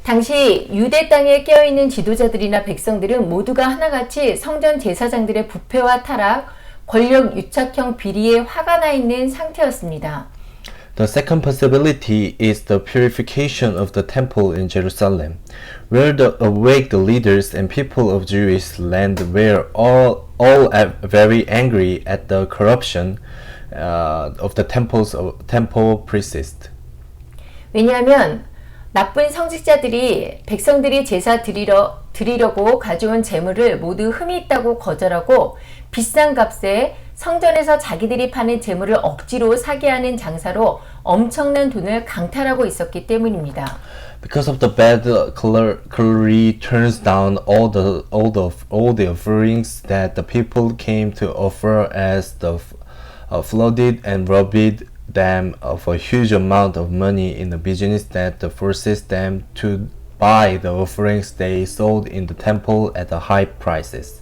당시 유대 땅에 깨어있는 지도자들이나 백성들은 모두가 하나같이 성전 제사장들의 부패와 타락, 권력 유착형 비리에 화가 나 있는 상태였습니다. The second possibility is the purification of the temple in Jerusalem, where the awake leaders and people of Jewish land were all very angry at the corruption of the temple priests. 왜냐하면 나쁜 성직자들이 백성들이 제사 드리려고 가져온 재물을 모두 흠이 있다고 거절하고 비싼 값에 성전에서 자기들이 파는 재물을 억지로 사게 하는 장사로 엄청난 돈을 강탈하고 있었기 때문입니다. Because of the bad clergy turns down all the offerings that the people came to offer as the flooded and robbed them of a huge amount of money in the business that forces them to buy the offerings they sold in the temple at the high prices.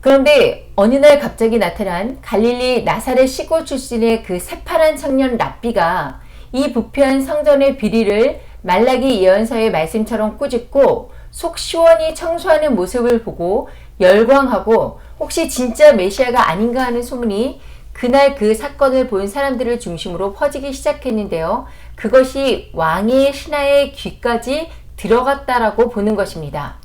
그런데 어느 날 갑자기 나타난 갈릴리 나사렛 시골 출신의 그 새파란 청년 랍비가 이 부패한 성전의 비리를 말라기 예언서의 말씀처럼 꾸짖고 속 시원히 청소하는 모습을 보고 열광하고 혹시 진짜 메시아가 아닌가 하는 소문이 그날 그 사건을 본 사람들을 중심으로 퍼지기 시작했는데요. 그것이 왕의 신하의 귀까지 들어갔다라고 보는 것입니다.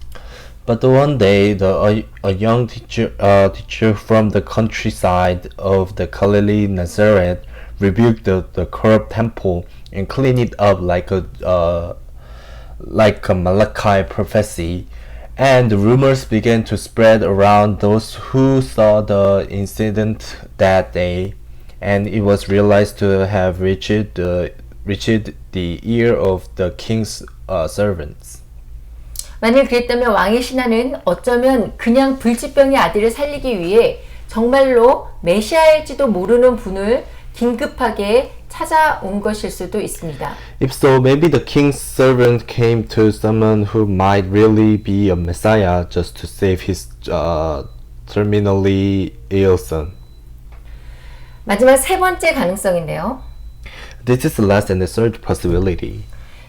But one day, a young teacher from the countryside of the Galilee Nazareth rebuked the corrupt temple and cleaned it up like like a Malachi prophecy, and rumors began to spread around those who saw the incident that day, and it was realized to have reached the ear of the king's servants. 만일 그랬다면 왕의 신하는 어쩌면 그냥 불치병의 아들을 살리기 위해 정말로 메시아일지도 모르는 분을 긴급하게 찾아온 것일 수도 있습니다. If so, maybe the king's servant came to someone who might really be a messiah just to save his terminally ill son. 마지막 세 번째 가능성인데요. This is the last and the third possibility.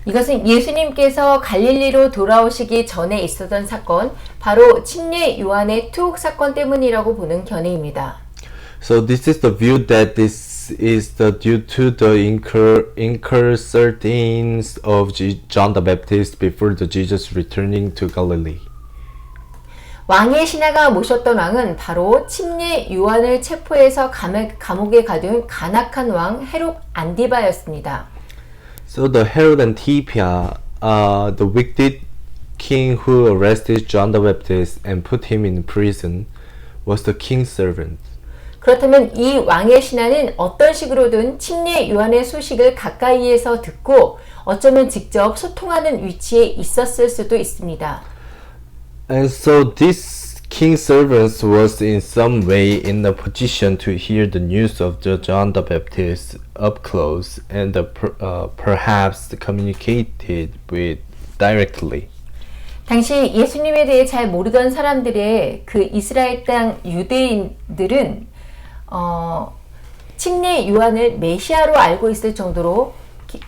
이것은 예수님께서 갈릴리로 돌아오시기 전에 있었던 사건, 바로 침례 요한의 투옥 사건 때문이라고 보는 견해입니다. So this is the view that this is due to the incarcerations of John the Baptist before the Jesus returning to Galilee. 왕의 신하가 모셨던 왕은 바로 침례 요한을 체포해서 감옥에 가둔 간악한 왕 헤롯 안디바였습니다. So the Herod Antipas, the wicked king who arrested John the Baptist and put him in prison, was the king's servant. 그렇다면 이 왕의 신하는 어떤 식으로든 침례 요한의 소식을 가까이에서 듣고 어쩌면 직접 소통하는 위치에 있었을 수도 있습니다. And so this king's servant was in some way in a position to hear the news of the John the Baptist up close and perhaps communicated with directly. 당시 예수님에 대해 잘 모르던 사람들의 그 이스라엘 땅 유대인들은 침례 요한을 메시아로 알고 있을 정도로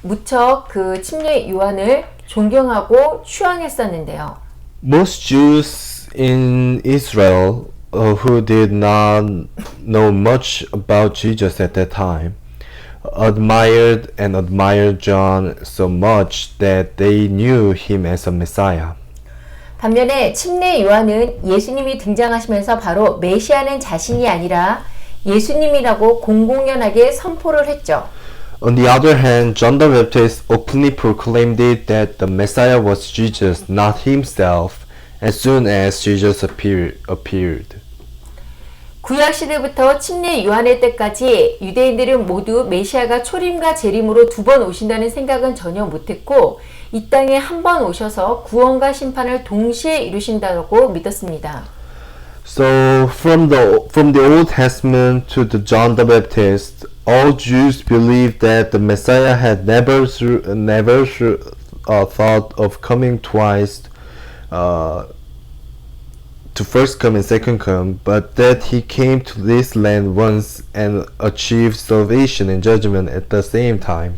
무척 그 침례 요한을 존경하고 추앙했었는데요. Most Jews in Israel who did not know much about Jesus at that time admired John so much that they knew him as a Messiah. 반면에 침례 요한은 예수님이 등장하시면서 바로 메시아는 자신이 아니라 예수님이라고 공공연하게 선포를 했죠. On the other hand, John the Baptist openly proclaimed it that the Messiah was Jesus, not himself, as soon as Jesus appeared. 구약 시대부터 침례 요한의 때까지 유대인들은 모두 메시아가 초림과 재림으로 두 번 오신다는 생각은 전혀 못했고 이 땅에 한 번 오셔서 구원과 심판을 동시에 이루신다고 믿었습니다. So from the Old Testament to the John the Baptist, all Jews believed that the Messiah had never thought of coming twice, to first come and second come, but that he came to this land once and achieved salvation and judgment at the same time.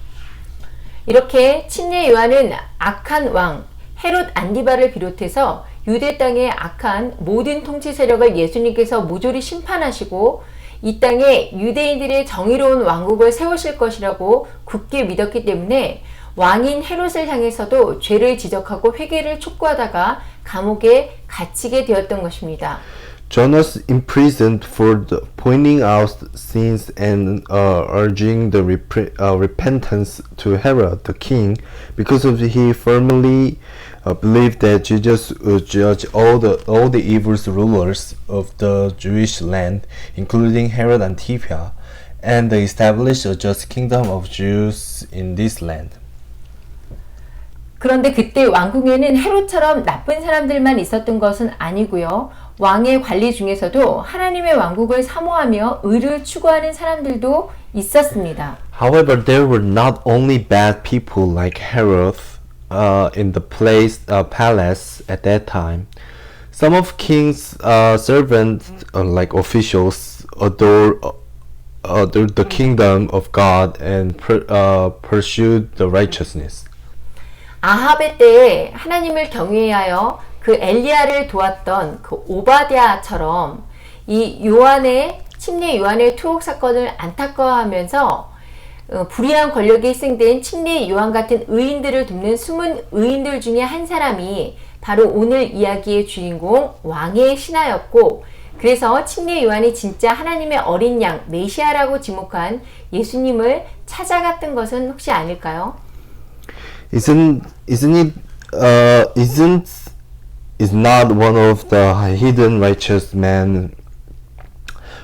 이렇게 침례 요한은 악한 왕 헤롯 안디바를 비롯해서 유대 땅의 악한 모든 통치 세력을 예수님께서 모조리 심판하시고 이 땅에 유대인들의 정의로운 왕국을 세우실 것이라고 굳게 믿었기 때문에 왕인 헤롯을 향해서도 죄를 지적하고 회개를 촉구하다가 감옥에 갇히게 되었던 것입니다. John was imprisoned for pointing out sins and urging the repentance to Herod the king, because he firmly believed that Jesus would judge all the evil rulers of the Jewish land, including Herod Antipas, and establish a just kingdom of Jews in this land. 그런데 그때 왕궁에는 헤롯처럼 나쁜 사람들만 있었던 것은 아니고요. 왕의 관리 중에서도 하나님의 왕국을 사모하며 의를 추구하는 사람들도 있었습니다. However, there were not only bad people like Herod in the palace at that time. Some of king's servants, like officials, adored the kingdom of God and pursued the righteousness. 아합의 때에 하나님을 경외하여 그 엘리야를 도왔던 그 오바댜처럼 이 요한의 침례 요한의 투옥 사건을 안타까워하면서 불의한 권력에 희생된 침례 요한 같은 의인들을 돕는 숨은 의인들 중에 한 사람이 바로 오늘 이야기의 주인공 왕의 신하였고, 그래서 침례 요한이 진짜 하나님의 어린 양 메시아라고 지목한 예수님을 찾아갔던 것은 혹시 아닐까요? Isn't it is not one of the hidden righteous men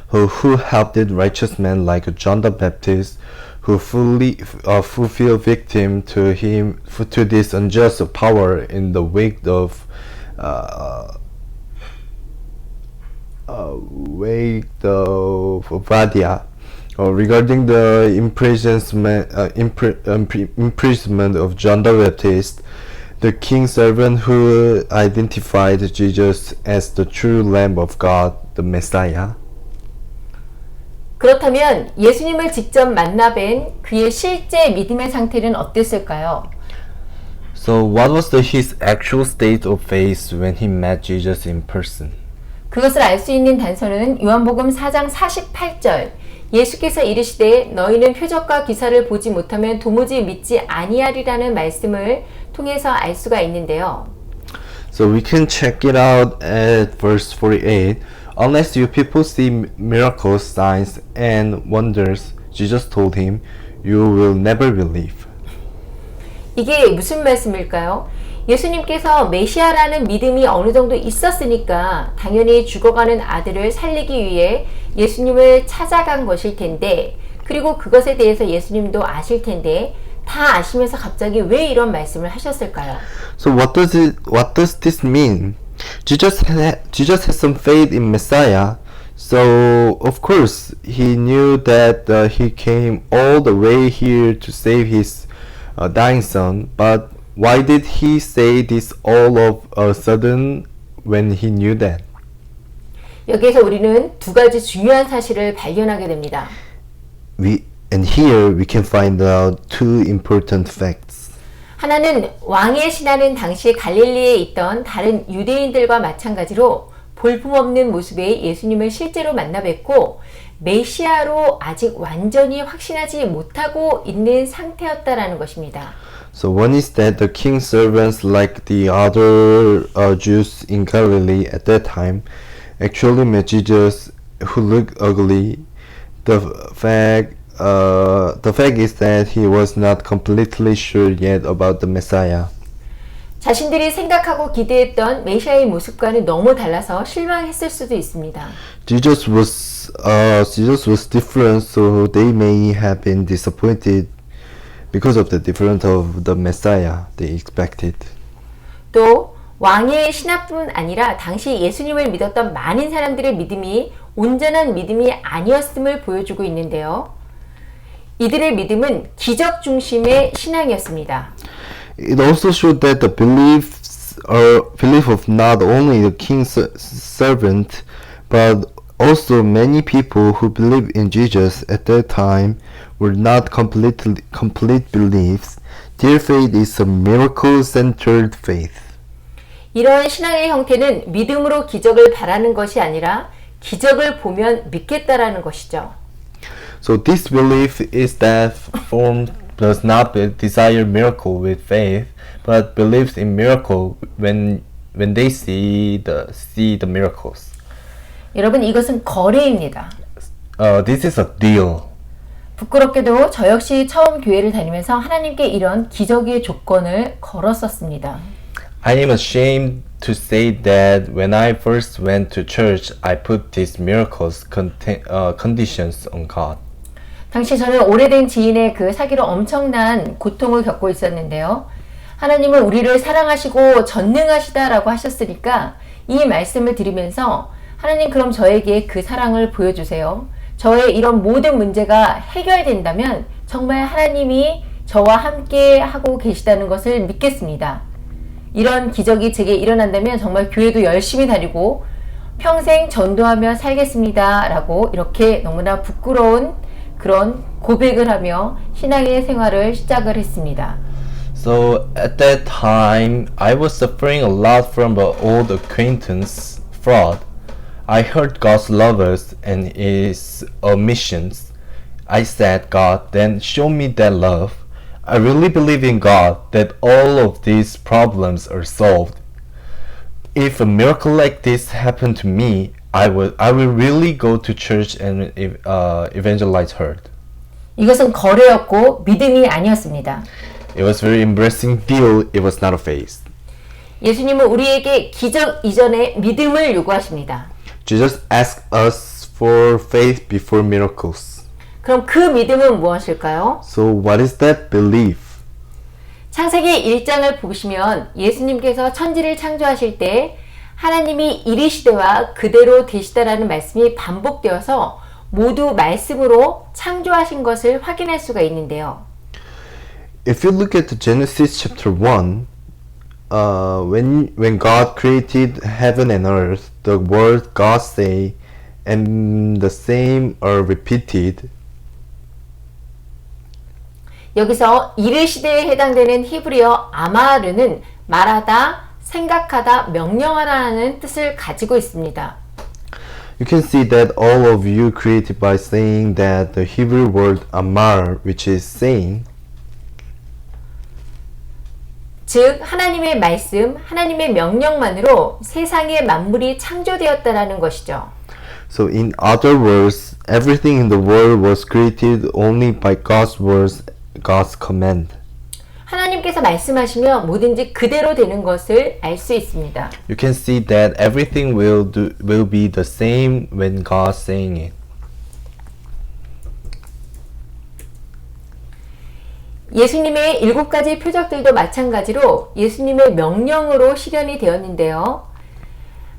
who helped righteous men like John the Baptist, who fulfill victim to him to this unjust power in the wake of Vadia. Regarding the imprisonment of John the Baptist, the king's servant who identified Jesus as the true Lamb of God, the Messiah. 그렇다면 예수님을 직접 만나뵌 그의 실제 믿음의 상태는 어땠을까요? So what was his actual state of faith when he met Jesus in person? 그것을 알 수 있는 단서는 요한복음 4장 48절 예수께서 이르시되 너희는 표적과 기사를 보지 못하면 도무지 믿지 아니하리라는 말씀을 통해서 알 수가 있는데요. So we can check it out at verse 48. Unless you people see miracles, signs, and wonders, Jesus told him, you will never believe. 이게 무슨 말씀일까요? 예수님께서 메시아라는 믿음이 어느 정도 있었으니까 당연히 죽어가는 아들을 살리기 위해 예수님을 찾아간 것일 텐데, 그리고 그것에 대해서 예수님도 아실 텐데 다 아시면서 갑자기 왜 이런 말씀을 하셨을까요? So what does this mean? Jesus had some faith in Messiah, so of course he knew that he came all the way here to save his dying son. But why did he say this all of a sudden when he knew that? 여기에서 우리는 두 가지 중요한 사실을 발견하게 됩니다. And here we can find out two important facts. 하나는 왕의 신하는 당시 갈릴리에 있던 다른 유대인들과 마찬가지로 볼품없는 모습의 예수님을 실제로 만나 뵙고 메시아로 아직 완전히 확신하지 못하고 있는 상태였다라는 것입니다. So one is that the king's servants, like the other Jews in Galilee at that time, actually met Jesus who looked ugly. The fact is that he was not completely sure yet about the Messiah. 자신들이 생각하고 기대했던 메시아의 모습과는 너무 달라서 실망했을 수도 있습니다. Jesus was different, so they may have been disappointed because of the difference of the Messiah they expected. 또 왕의 신하뿐 아니라 당시 예수님을 믿었던 많은 사람들의 믿음이 온전한 믿음이 아니었음을 보여주고 있는데요. 이들의 믿음은 기적 중심의 신앙이었습니다. It also showed that the belief of not only the king's servant, but also many people who believed in Jesus at that time were not complete beliefs. Their faith is a miracle-centered faith. 이런 신앙의 형태는 믿음으로 기적을 바라는 것이 아니라 기적을 보면 믿겠다라는 것이죠. So this belief is that form does not desire miracle with faith, but believes in miracle when they see the miracles. 여러분, 이것은 거래입니다. This is a deal. 부끄럽게도 저 역시 처음 교회를 다니면서 하나님께 이런 기적의 조건을 걸었었습니다. I am ashamed to say that when I first went to church, I put these miracles conditions on God. 당시 저는 오래된 지인의 그 사기로 엄청난 고통을 겪고 있었는데요. 하나님은 우리를 사랑하시고 전능하시다라고 하셨으니까 이 말씀을 들으면서 하나님, 그럼 저에게 그 사랑을 보여주세요. 저의 이런 모든 문제가 해결된다면 정말 하나님이 저와 함께 하고 계시다는 것을 믿겠습니다. 이런 기적이 제게 일어난다면 정말 교회도 열심히 다니고 평생 전도하며 살겠습니다. 라고 이렇게 너무나 부끄러운 그런 고백을 하며 신앙의 생활을 시작을 했습니다. So at that time, I was suffering a lot from an old acquaintance, fraud. I heard God's love us and His missions. I said, God, then show me that love. I really believe in God that all of these problems are solved. If a miracle like this happened to me, I will really go to church and evangelize her. 이것은 거래였고 믿음이 아니었습니다. It was very embarrassing deal. It was not a faith. 예수님은 우리에게 기적 이전에 믿음을 요구하십니다. Jesus asked us for faith before miracles. 그럼 그 믿음은 무엇일까요? So what is that belief? 창세기 1장을 보시면 예수님께서 천지를 창조하실 때 하나님이 이르시되와 그대로 되시다라는 말씀이 반복되어서 모두 말씀으로 창조하신 것을 확인할 수가 있는데요. If you look at the Genesis chapter 1, when God created heaven and earth, the word God say and the same are repeated. 여기서 이르시되에 해당되는 히브리어 아마르는 말하다, 생각하다, 명령하라는 뜻을 가지고 있습니다. You can see that all of you created by saying that the Hebrew word amar, which is saying, 즉 하나님의 말씀, 하나님의 명령만으로 세상의 만물이 창조되었다라는 것이죠. so in other words, everything in the world was created only by God's words, God's command. 하나님께서 말씀하시면 뭐든지 그대로 되는 것을 알 수 있습니다. You can see that everything will be the same when God's saying it. 예수님의 7가지 표적들도 마찬가지로 예수님의 명령으로 실현이 되었는데요.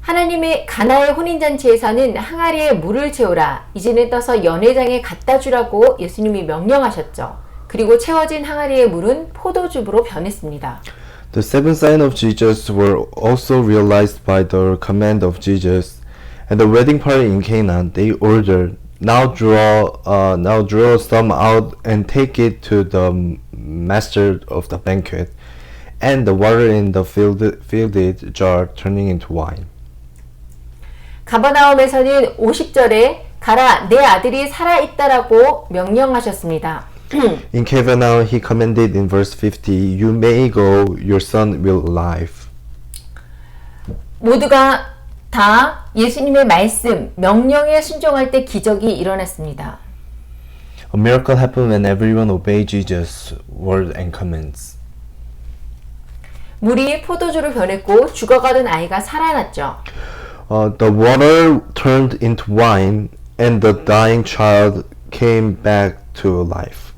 하나님의 가나의 혼인잔치에서는 항아리에 물을 채우라, 이제는 떠서 연회장에 갖다 주라고 예수님이 명령하셨죠. 그리고 채워진 항아리의 물은 포도즙으로 변했습니다. The seven signs of Jesus were also realized by the command of Jesus. At the wedding party in Canaan, they ordered, now draw some out and take it to the master of the banquet, and the water in the filled jar turning into wine. 가버나움에서는 50절에 가라, 내 아들이 살아있다라고 명령하셨습니다. In Capernaum, he commanded in verse 50, you may go, your son will live. 모두가 다 예수님의 말씀, 명령에 순종할 때 기적이 일어났습니다. A miracle happened when everyone obeyed Jesus' word and commands. 물이 포도주로 변했고 죽어가던 아이가 살아났죠. The water turned into wine, and the dying child came back to life.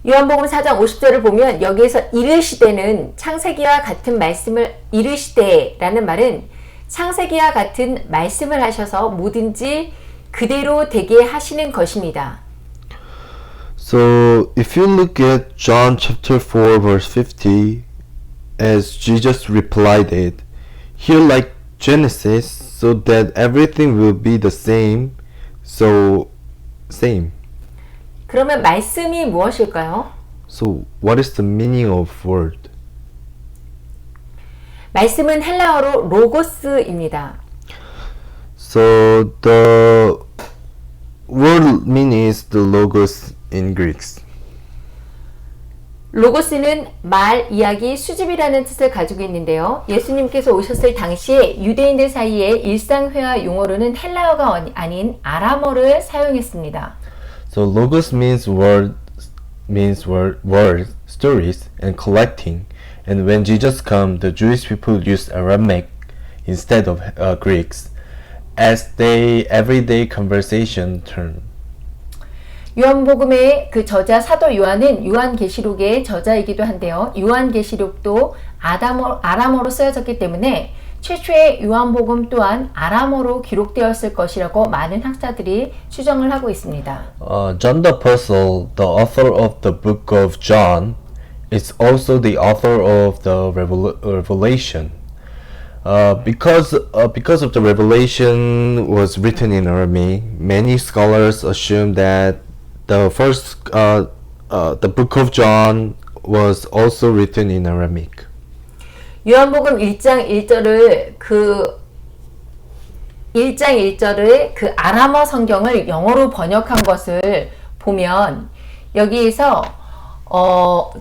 요한복음 4장 50절을 보면 여기에서 이르시되는 창세기와 같은 말씀을 이르시되라는 말은 창세기와 같은 말씀을 하셔서 뭐든지 그대로 되게 하시는 것입니다. So if you look at John chapter 4 verse 50, as Jesus replied it, here like Genesis, so that everything will be the same, so same. 그러면 말씀이 무엇일까요? So what is the meaning of word? 말씀은 헬라어로 로고스입니다. So the word meaning is the logos in Greeks. 로고스는 말, 이야기, 수집이라는 뜻을 가지고 있는데요. 예수님께서 오셨을 당시에 유대인들 사이에 일상회화 용어로는 헬라어가 아닌 아람어를 사용했습니다. So logos means words, stories, and collecting. And when Jesus came, the Jewish people used Aramaic instead of Greeks as their everyday conversation term. 요한복음의 그 저자 사도 요한은 요한계시록의 저자이기도 한데요. 요한계시록도 아람어로 쓰여졌기 때문에 최초의 요한복음 또한 아람어로 기록되었을 것이라고 많은 학자들이 추정을 하고 있습니다. John the Apostle, the author of the book of John, is also the author of the Revelation. Because of the Revelation was written in Aramaic, many scholars assume that the book of John was also written in Aramaic. 요한복음 1장 1절을 그 아람어 성경을 영어로 번역한 것을 보면 여기에서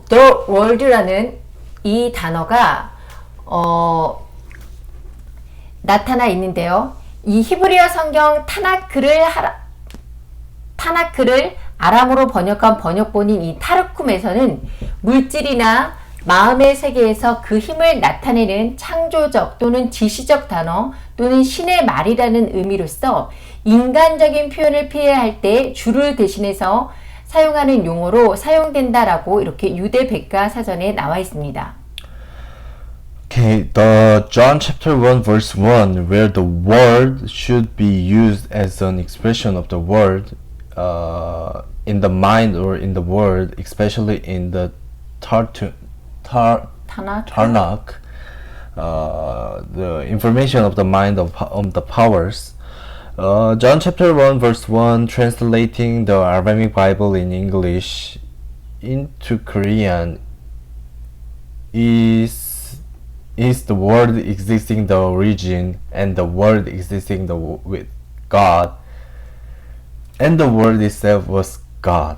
the world라는 이 단어가 나타나 있는데요. 이 히브리어 성경 타나크를 아람어로 번역한 번역본인 이 타르쿰에서는 물질이나 마음의 세계에서 그 힘을 나타내는 창조적 또는 지시적 단어 또는 신의 말이라는 의미로서 인간적인 표현을 피해야 할 때 주를 대신해서 사용하는 용어로 사용된다라고 이렇게 유대 백과 사전에 나와 있습니다. Okay, the John chapter 1 verse 1 where the word should be used as an expression of the word in the mind or in the word, especially in the Tanakh, the information of the mind of the powers. John chapter 1 verse 1 translating the Aramaic Bible in English into Korean is the word existing the origin and the word existing with God and the word itself was God.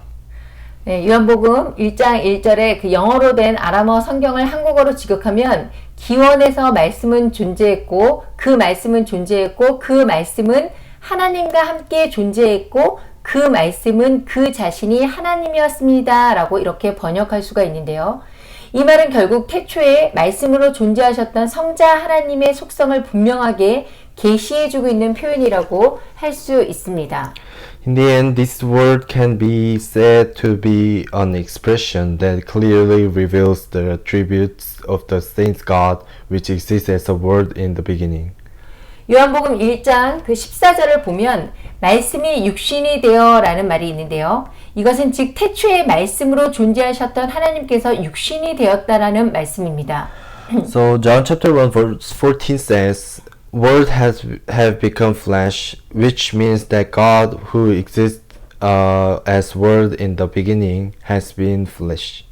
네, 요한복음 1장 1절에 그 영어로 된 아람어 성경을 한국어로 직역하면 기원에서 말씀은 존재했고 그 말씀은 존재했고 그 말씀은 하나님과 함께 존재했고 그 말씀은 그 자신이 하나님이었습니다 라고 이렇게 번역할 수가 있는데요. 이 말은 결국 태초에 말씀으로 존재하셨던 성자 하나님의 속성을 분명하게 계시해주고 있는 표현이라고 할 수 있습니다. In the end, this word can be said to be an expression that clearly reveals the attributes of the saint God which exists as a word in the beginning. 요한복음 1장 그 14절을 보면 말씀이 육신이 되어 라는 말이 있는데요. 이것은 즉 태초에 말씀으로 존재하셨던 하나님께서 육신이 되었다라는 말씀입니다. So John chapter 1 verse 14 says, Word have become flesh, which means that God who exists as word in the beginning has been flesh.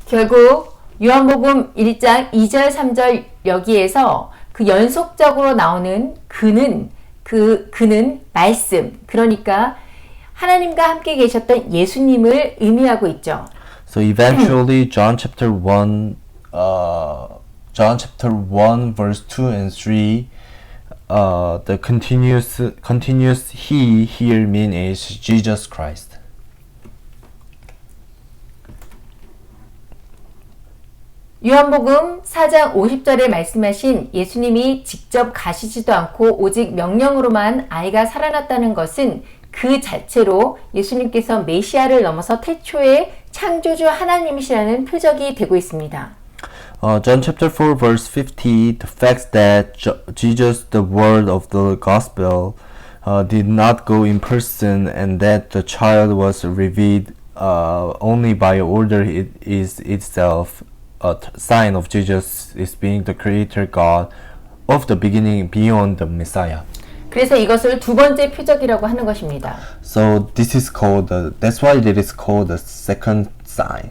결국 요한복음 1장 2절 3절 여기에서 그 연속적으로 나오는 그는 말씀, 그러니까 하나님과 함께 계셨던 예수님을 의미하고 있죠. So eventually John chapter 1 verse 2 and 3 the continuous he here mean is Jesus Christ. 요한복음 4장 50절에 말씀하신 예수님이 직접 가시지도 않고 오직 명령으로만 아이가 살아났다는 것은 그 자체로 예수님께서 메시아를 넘어서 태초에 창조주 하나님이시라는 표적이 되고 있습니다. John chapter 4 verse 50, the fact that Jesus, the word of the gospel, did not go in person and that the child was revealed only by order is itself a sign of Jesus is being the creator God of the beginning beyond the Messiah. 그래서 이것을 두 번째 표적이라고 하는 것입니다. So this is called that's why it is called the second sign.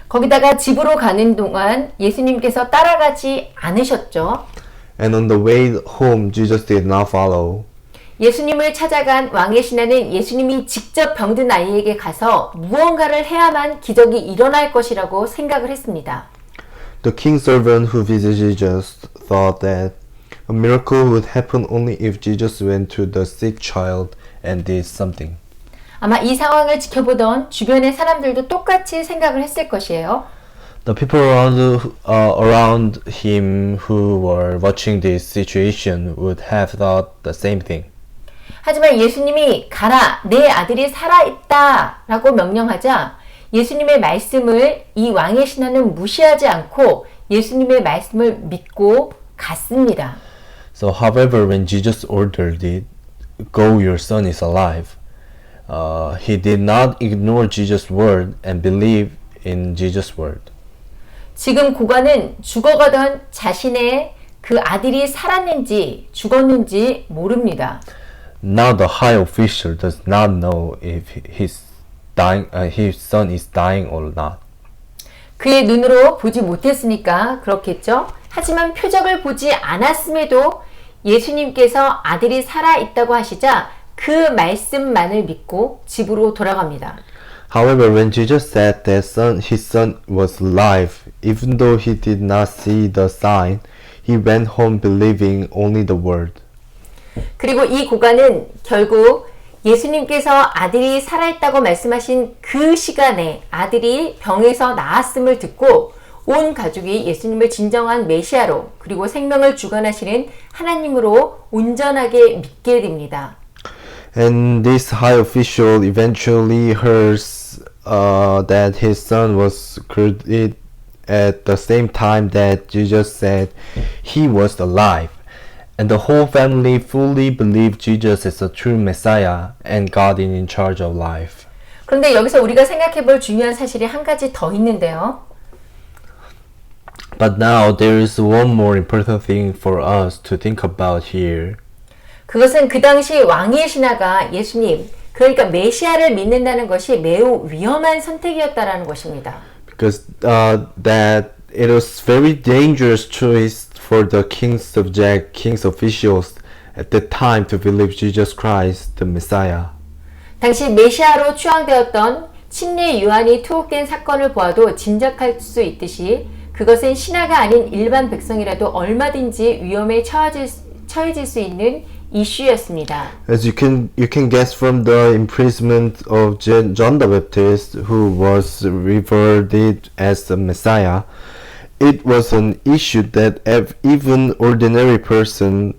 거기다가 집으로 가는 동안 예수님께서 따라가지 않으셨죠. And on the way home, Jesus did not follow. 예수님을 찾아간 왕의 신하는 예수님이 직접 병든 아이에게 가서 무언가를 해야만 기적이 일어날 것이라고 생각을 했습니다. The king's servant who visited Jesus thought that a miracle would happen only if Jesus went to the sick child and did something. 아마 이 상황을 지켜보던 주변의 사람들도 똑같이 생각을 했을 것이에요. The people around him who were watching this situation would have thought the same thing. 하지만 예수님이 가라, 내 아들이 살아있다 라고 명령하자 예수님의 말씀을 이 왕의 신하는 무시하지 않고 예수님의 말씀을 믿고 갔습니다. So however, when Jesus ordered it, go, your son is alive, he did not ignore Jesus' word and believe in Jesus' word. 지금 고관은 죽어가던 자신의 그 아들이 살았는지 죽었는지 모릅니다. Now the high official does not know if his son is dying or not. 그의 눈으로 보지 못했으니까 그렇겠죠. 하지만 표적을 보지 않았음에도 예수님께서 아들이 살아있다고 하시자 그 말씀만을 믿고 집으로 돌아갑니다. However, when Jesus said that his son was alive, even though he did not see the sign, he went home believing only the word. 그리고 이 고관은 결국 예수님께서 아들이 살아있다고 말씀하신 그 시간에 아들이 병에서 나았음을 듣고 온 가족이 예수님을 진정한 메시아로 그리고 생명을 주관하시는 하나님으로 온전하게 믿게 됩니다. And this high official eventually hears that his son was killed at the same time that Jesus said he was alive. And the whole family fully believed Jesus is the true Messiah and God is in charge of life. 그런데 여기서 우리가 생각해 볼 중요한 사실이 한 가지 더 있는데요. But now there is one more important thing for us to think about here. 그것은 그 당시 왕의 신하가 예수님, 그러니까 메시아를 믿는다는 것이 매우 위험한 선택이었다라는 것입니다. Because that it was very dangerous choice for the king's subject, king's officials at that time to believe Jesus Christ, the Messiah. 당시 메시아로 추앙되었던 침례 요한이 투옥된 사건을 보아도 짐작할 수 있듯이 그것은 신하가 아닌 일반 백성이라도 얼마든지 위험에 처해질 수 있는 이슈였습니다. As you can guess from the imprisonment of John the Baptist, who was revered as the Messiah, it was an issue that even ordinary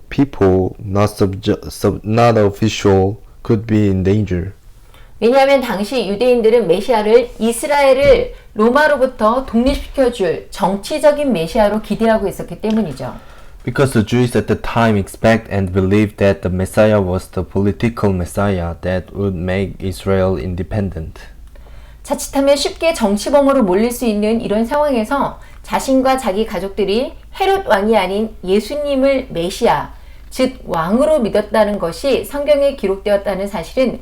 people, not official, could be in danger. 왜냐하면 당시 유대인들은 메시아를 이스라엘을 로마로부터 독립시켜줄 정치적인 메시아로 기대하고 있었기 때문이죠. Because the Jews at the time expect and believed that the Messiah was the political Messiah that would make Israel independent. 자칫하면 쉽게 정치범으로 몰릴 수 있는 이런 상황에서 자신과 자기 가족들이 헤롯 왕이 아닌 예수님을 메시아, 즉 왕으로 믿었다는 것이 성경에 기록되었다는 사실은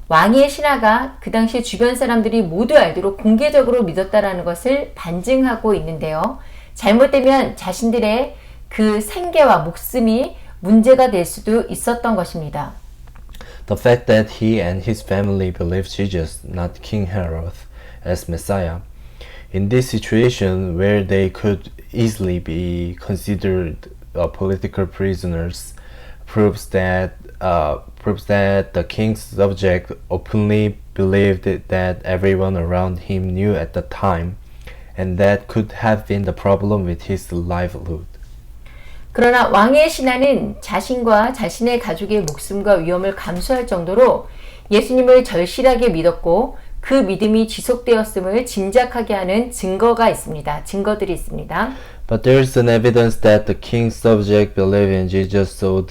왕의 신하가 그 당시 주변 사람들이 모두 알도록 공개적으로 믿었다라는 것을 반증하고 있는데요. 잘못되면 자신들의 그 생계와 목숨이 문제가 될 수도 있었던 것입니다. The fact that he and his family believed Jesus, not King Herod, as Messiah, in this situation where they could easily be considered political prisoners, proves that the king's subject openly believed that everyone around him knew at the time, and that could have been the problem with his livelihood. 그러나 왕의 신하는 자신과 자신의 가족의 목숨과 위험을 감수할 정도로 예수님을 절실하게 믿었고 그 믿음이 지속되었음을 짐작하게 하는 증거들이 있습니다. But there is an evidence that the king's subject believed in Jesus so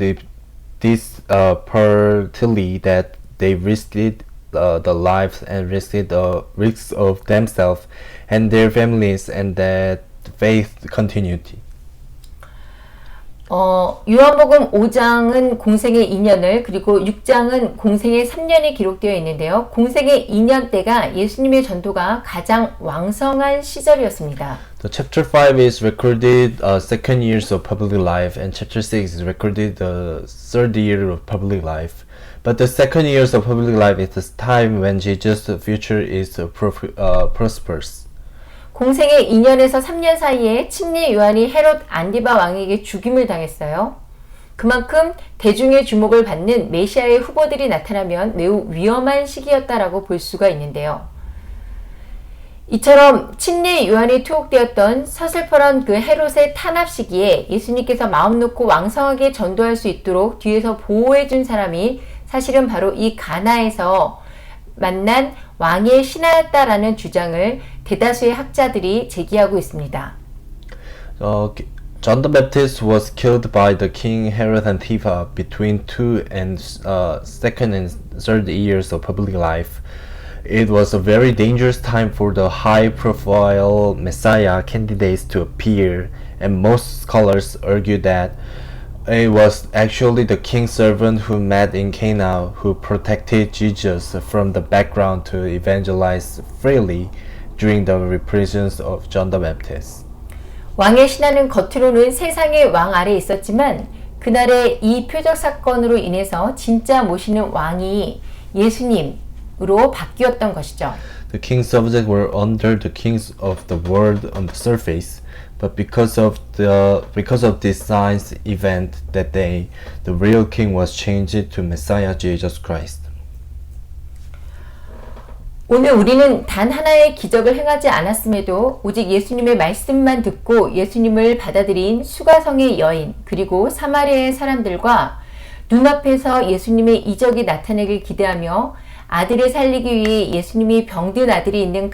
partly that they risked the lives and risked the risks of themselves and their families, and that faith continued. 요한복음 5장은 공생의 2년을 그리고 6장은 공생의 3년이 기록되어 있는데요. 공생의 2년 때가 예수님의 전도가 가장 왕성한 시절이었습니다. The chapter 5 is recorded second years of public life, and chapter 6 is recorded the third year of public life. But the second years of public life is the time when Jesus' future is prosperous. 공생의 2년에서 3년 사이에 침례 요한이 헤롯 안디바 왕에게 죽임을 당했어요. 그만큼 대중의 주목을 받는 메시아의 후보들이 나타나면 매우 위험한 시기였다라고 볼 수가 있는데요. 이처럼 침례 요한이 투옥되었던 서슬퍼런 그 헤롯의 탄압 시기에 예수님께서 마음 놓고 왕성하게 전도할 수 있도록 뒤에서 보호해 준 사람이 사실은 바로 이 가나에서 만난 왕의 신하였다라는 주장을 대다수의 학자들이 제기하고 있습니다. John the Baptist was killed by the King Herod Antipas between 2 and second and third years of public life. It was a very dangerous time for the high-profile Messiah candidates to appear, and most scholars argue that it was actually the king's servant who met in Cana who protected Jesus from the background to evangelize freely during the reprisals of John the Baptist. 왕의 신하는 겉으로는 세상의 왕 아래 있었지만 그날의 이 표적 사건으로 인해서 진짜 모시는 왕이 예수님으로 바뀌었던 것이죠. The king's subjects were under the kings of the world on the surface, but because of this signs event that day, the real king was changed to Messiah Jesus Christ. 오늘 우리는 단 하나의 기적을 행하지 않았음에도 오직 예수님의 말씀만 듣고 예수님을 받아들인 수가성의 여인 그리고 사마리아의 사람들과 눈앞에서 예수님의 이적이 나타나길 기대하며 아들을 살리기 위해 예수님이 병든 아들이 있는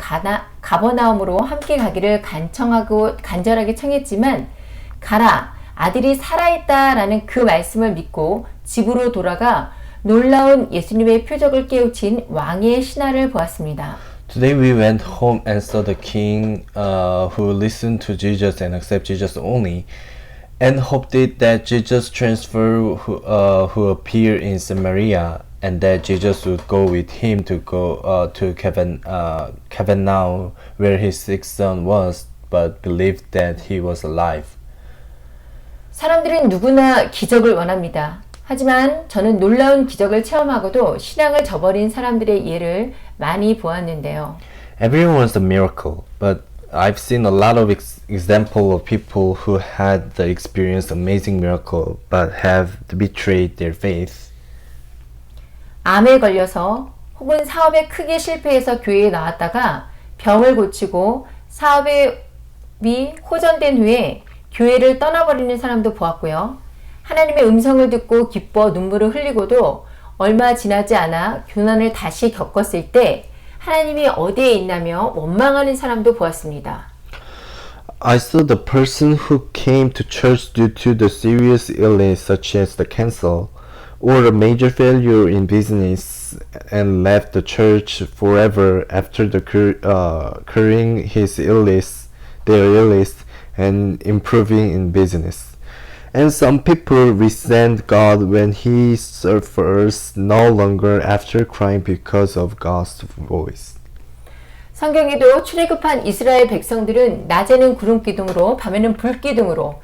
가버나움으로 함께 가기를 간절하게 청했지만 가라 아들이 살아있다라는 그 말씀을 믿고 집으로 돌아가 놀라운 예수님의 표적을 깨우친 왕의 신하를 보았습니다. Today we went home and saw the king who listened to Jesus and accept Jesus only, and hoped that Jesus transfer who appeared in Samaria, and that Jesus would go with him to go to Capernaum, where his sick son was, but believed that he was alive. 사람들은 누구나 기적을 원합니다. 하지만 저는 놀라운 기적을 체험하고도 신앙을 저버린 사람들의 예를 많이 보았는데요. Everyone wants a miracle, but I've seen a lot of example of people who had the experience amazing miracle, but have betrayed their faith. 암에 걸려서 혹은 사업에 크게 실패해서 교회에 나왔다가 병을 고치고 사업이 호전된 후에 교회를 떠나버리는 사람도 보았고요. 하나님의 음성을 듣고 기뻐 눈물을 흘리고도 얼마 지나지 않아 고난을 다시 겪었을 때 하나님이 어디에 있나며 원망하는 사람도 보았습니다. I saw the person who came to church due to the serious illness such as the cancer or a major failure in business and left the church forever after the curing their illness and improving in business. And some people resent God when he suffers no longer after crying because of God's voice. 성경에도 출애굽한 이스라엘 백성들은 낮에는 구름 기둥으로 밤에는 불 기둥으로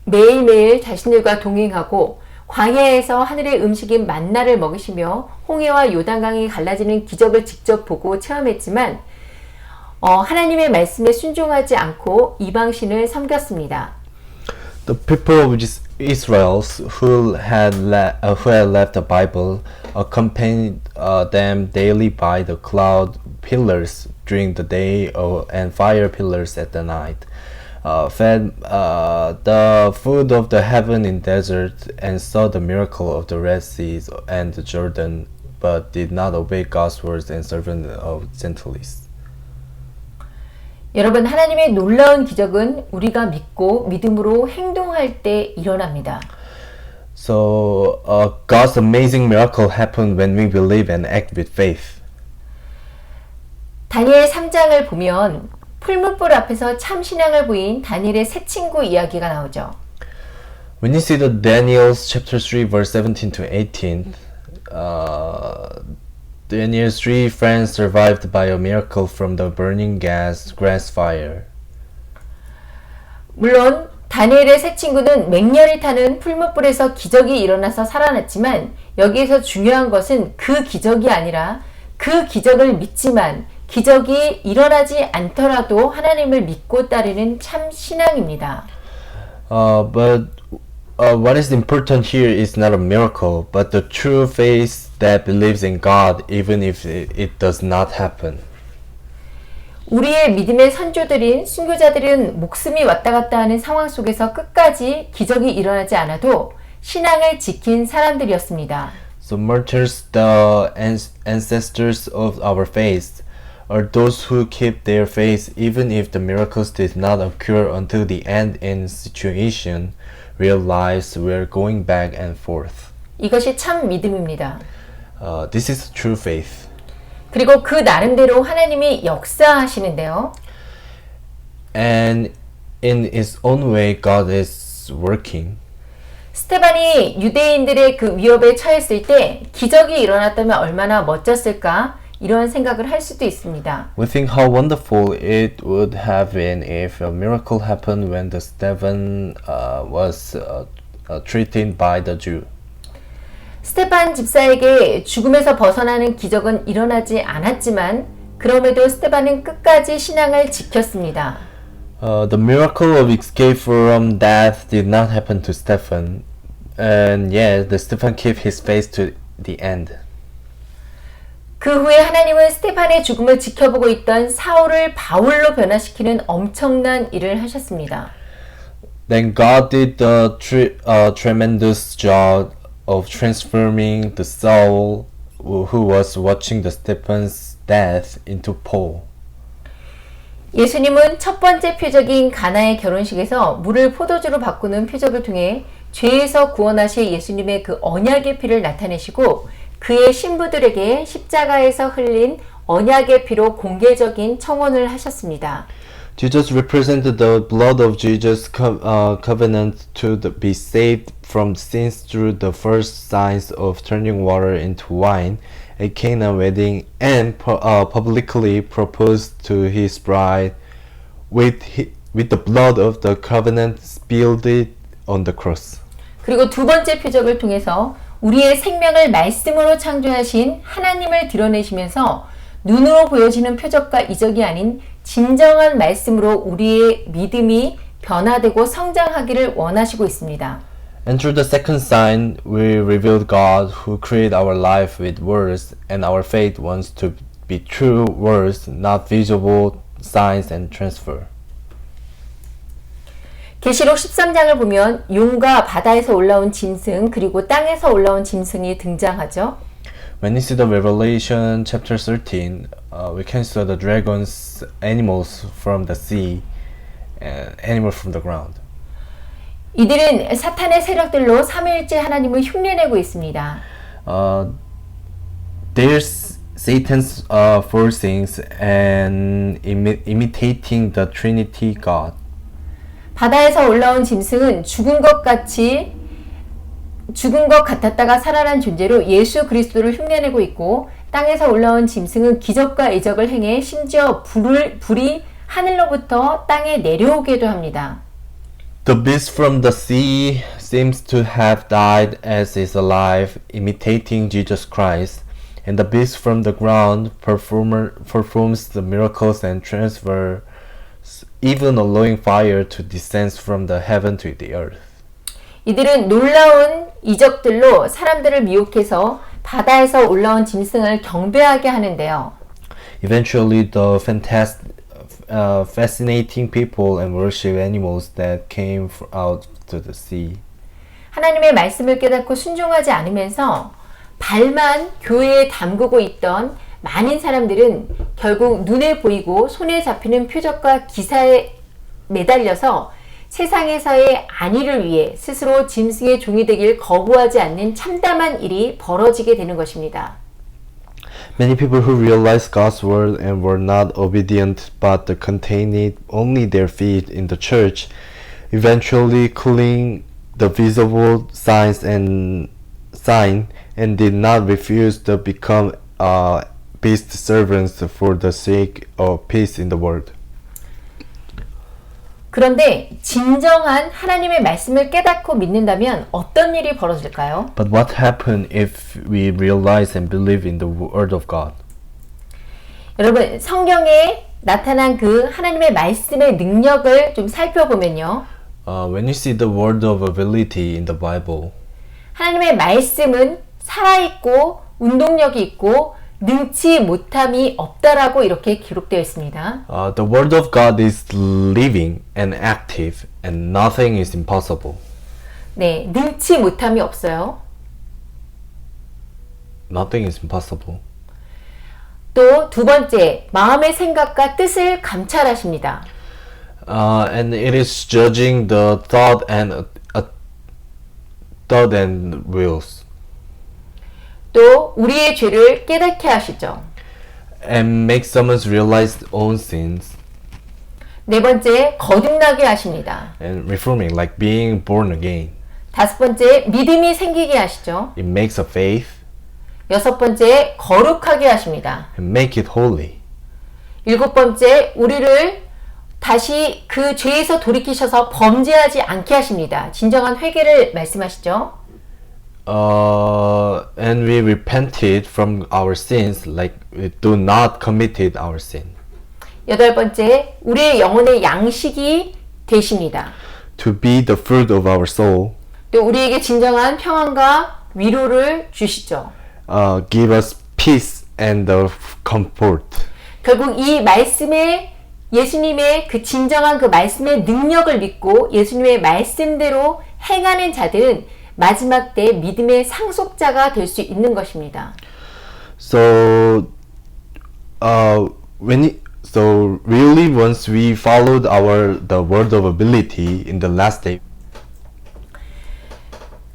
매일매일 자신들과 동행하고 광야에서 하늘의 음식인 만나를 먹으시며 홍해와 요단강이 갈라지는 기적을 직접 보고 체험했지만 하나님의 말씀에 순종하지 않고 이방신을 섬겼습니다. The people of Israel who had left the Bible accompanied them daily by the cloud pillars during the day and fire pillars at the night, fed the food of the heaven in desert, and saw the miracle of the Red Sea and the Jordan, but did not obey God's words and servant of gentleness. 여러분, 하나님의 놀라운 기적은 우리가 믿고 믿음으로 행동할 때 일어납니다. So God's amazing miracle happened when we believe and act with faith. 다니엘 3장을 보면 풀무불 앞에서 참 신앙을 보인 다니엘의 세 친구 이야기가 나오죠. When you see the Daniel's chapter 3 verse 17 to 18, Daniel's three friends survived by a miracle from the burning grass fire. 물론 다니엘의 세 친구는 맹렬히 타는 풀무불에서 기적이 일어나서 살아났지만 여기에서 중요한 것은 그 기적이 아니라 그 기적을 믿지만 기적이 일어나지 않더라도 하나님을 믿고 따르는 참 신앙입니다. But what is important here is not a miracle, but the true faith that believes in God even if it does not happen. 우리의 믿음의 선조들인 순교자들은 목숨이 왔다 갔다 하는 상황 속에서 끝까지 기적이 일어나지 않아도 신앙을 지킨 사람들이었습니다. So martyrs, the ancestors of our faith, are those who keep their faith even if the miracles did not occur until the end in situation real lives were going back and forth. 이것이 참 믿음입니다. This is true faith. 그리고 그 나름대로 하나님이 역사하시는데요. And in its own way, God is working. 스테반이 유대인들의 그 위협에 처했을 때 기적이 일어났다면 얼마나 멋졌을까 이런 생각을 할 수도 있습니다. We think how wonderful it would have been if a miracle happened when the Stephen was threatened by the Jew. 스테반 집사에게 죽음에서 벗어나는 기적은 일어나지 않았지만 그럼에도 스테반은 끝까지 신앙을 지켰습니다. The miracle of escape from death did not happen to Stephen, and yet the Stephen kept his faith to the end. 그 후에 하나님은 스테판의 죽음을 지켜보고 있던 사울을 바울로 변화시키는 엄청난 일을 하셨습니다. Then God did the tremendous job of transforming the Saul who was watching the Stephen's death into Paul. 예수님은 첫 번째 표적인 가나의 결혼식에서 물을 포도주로 바꾸는 표적을 통해 죄에서 구원하실 예수님의 그 언약의 피를 나타내시고 그의 신부들에게 십자가에서 흘린 언약의 피로 공개적인 청혼을 하셨습니다. Jesus represented the blood of Jesus' covenant to be saved from sins through the first signs of turning water into wine at Cana wedding and publicly proposed to his bride with the blood of the covenant spilled on the cross. 그리고 두 번째 표적을 통해서 우리의 생명을 말씀으로 창조하신 하나님을 드러내시면서 눈으로 보여지는 표적과 이적이 아닌 진정한 말씀으로 우리의 믿음이 변화되고 성장하기를 원하시고 있습니다. And through the second sign, we revealed God who created our life with words, and our faith wants to be true words, not visible signs and transfer. 계시록 13장을 보면 용과 바다에서 올라온 짐승 그리고 땅에서 올라온 짐승이 등장하죠. When you see the Revelation chapter 13, we can see the dragons, animals from the sea, and animals from the ground. 이들은 사탄의 세력들로 삼위일체 하나님을 흉내내고 있습니다. There's Satan's forcings and imitating the Trinity God. 바다에서 올라온 짐승은 죽은 것 같았다가 살아난 존재로 예수 그리스도를 흉내내고 있고 땅에서 올라온 짐승은 기적과 이적을 행해 심지어 불이 하늘로부터 땅에 내려오게도 합니다. The beast from the sea seems to have died as is alive, imitating Jesus Christ, and the beast from the ground performs the miracles and transfers, even allowing fire to descend from the heaven to the earth. 이들은 놀라운 이적들로 사람들을 미혹해서 바다에서 올라온 짐승을 경배하게 하는데요. Eventually, the fascinating people and worship animals that came out to the sea. 하나님의 말씀을 깨닫고 순종하지 않으면서 발만 교회에 담그고 있던 많은 사람들은 결국 눈에 보이고 손에 잡히는 표적과 기사에 매달려서 세상에서의 안위를 위해 스스로 짐승의 종이 되길 거부하지 않는 참담한 일이 벌어지게 되는 것입니다. Many people who realized God's word and were not obedient but contained it only their feet in the church, eventually culling the visible signs and did not refuse to become beast servants for the sake of peace in the world. 그런데 진정한 하나님의 말씀을 깨닫고 믿는다면 어떤 일이 벌어질까요? But what happened if we realize and believe in the word of God? 여러분, 성경에 나타난 그 하나님의 말씀의 능력을 좀 살펴보면요. When you see the word of ability in the Bible, 하나님의 말씀은 살아있고 운동력이 있고 능치 못함이 없다라고 이렇게 기록되어 있습니다. the word of God is living and active, and nothing is impossible. 네, 능치 못함이 없어요. Nothing is impossible. 또 두 번째, 마음의 생각과 뜻을 감찰하십니다. And it is judging the thought and wills. 또 우리의 죄를 깨닫게 하시죠. And make someone realize own sins. 네 번째, 거듭나게 하십니다. And reforming, like being born again. 다섯 번째, 믿음이 생기게 하시죠. It makes a faith 여섯 번째, 거룩하게 하십니다. and make it holy. 일곱 번째, 우리를 다시 그 죄에서 돌이키셔서 범죄하지 않게 하십니다. 진정한 회개를 말씀하시죠. And we repented from our sins, like we do not committed our sin. 여덟 번째, 우리의 영혼의 양식이 되십니다. To be the fruit of our soul, 또 우리에게 진정한 평안과 위로를 주시죠. give us peace and the comfort. 결국 이 말씀에 예수님의 그 진정한 그 말씀의 능력을 믿고 예수님의 말씀대로 행하는 자들은 마지막 때 믿음의 상속자가 될 수 있는 것입니다. So, so really, once we followed the word of ability in the last day,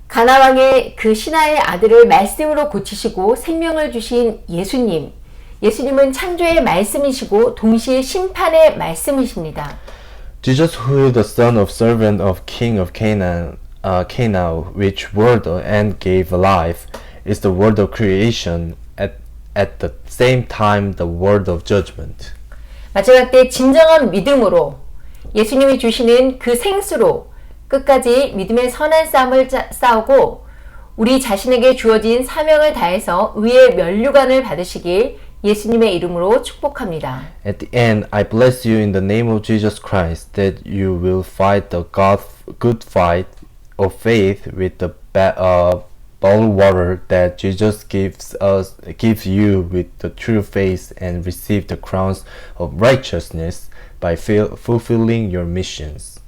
가나 왕의 그 신하의 아들을 말씀으로 고치시고 생명을 주신 예수님. 예수님은 창조의 말씀이시고 동시에 심판의 말씀이십니다. Jesus, who is the son of servant of King of Canaan, which word and gave life, is the word of creation at the same time the word of judgment. 마지막 때 진정한 믿음으로 예수님이 주시는 그 생수로 끝까지 믿음의 선한 싸움을 싸우고 우리 자신에게 주어진 사명을 다해서 의의 면류관을 받으시길 예수님의 이름으로 축복합니다. At the end, I bless you in the name of Jesus Christ that you will fight the good fight of faith with the bottled water that Jesus gives you with the true faith and receive the crowns of righteousness by fulfilling your missions.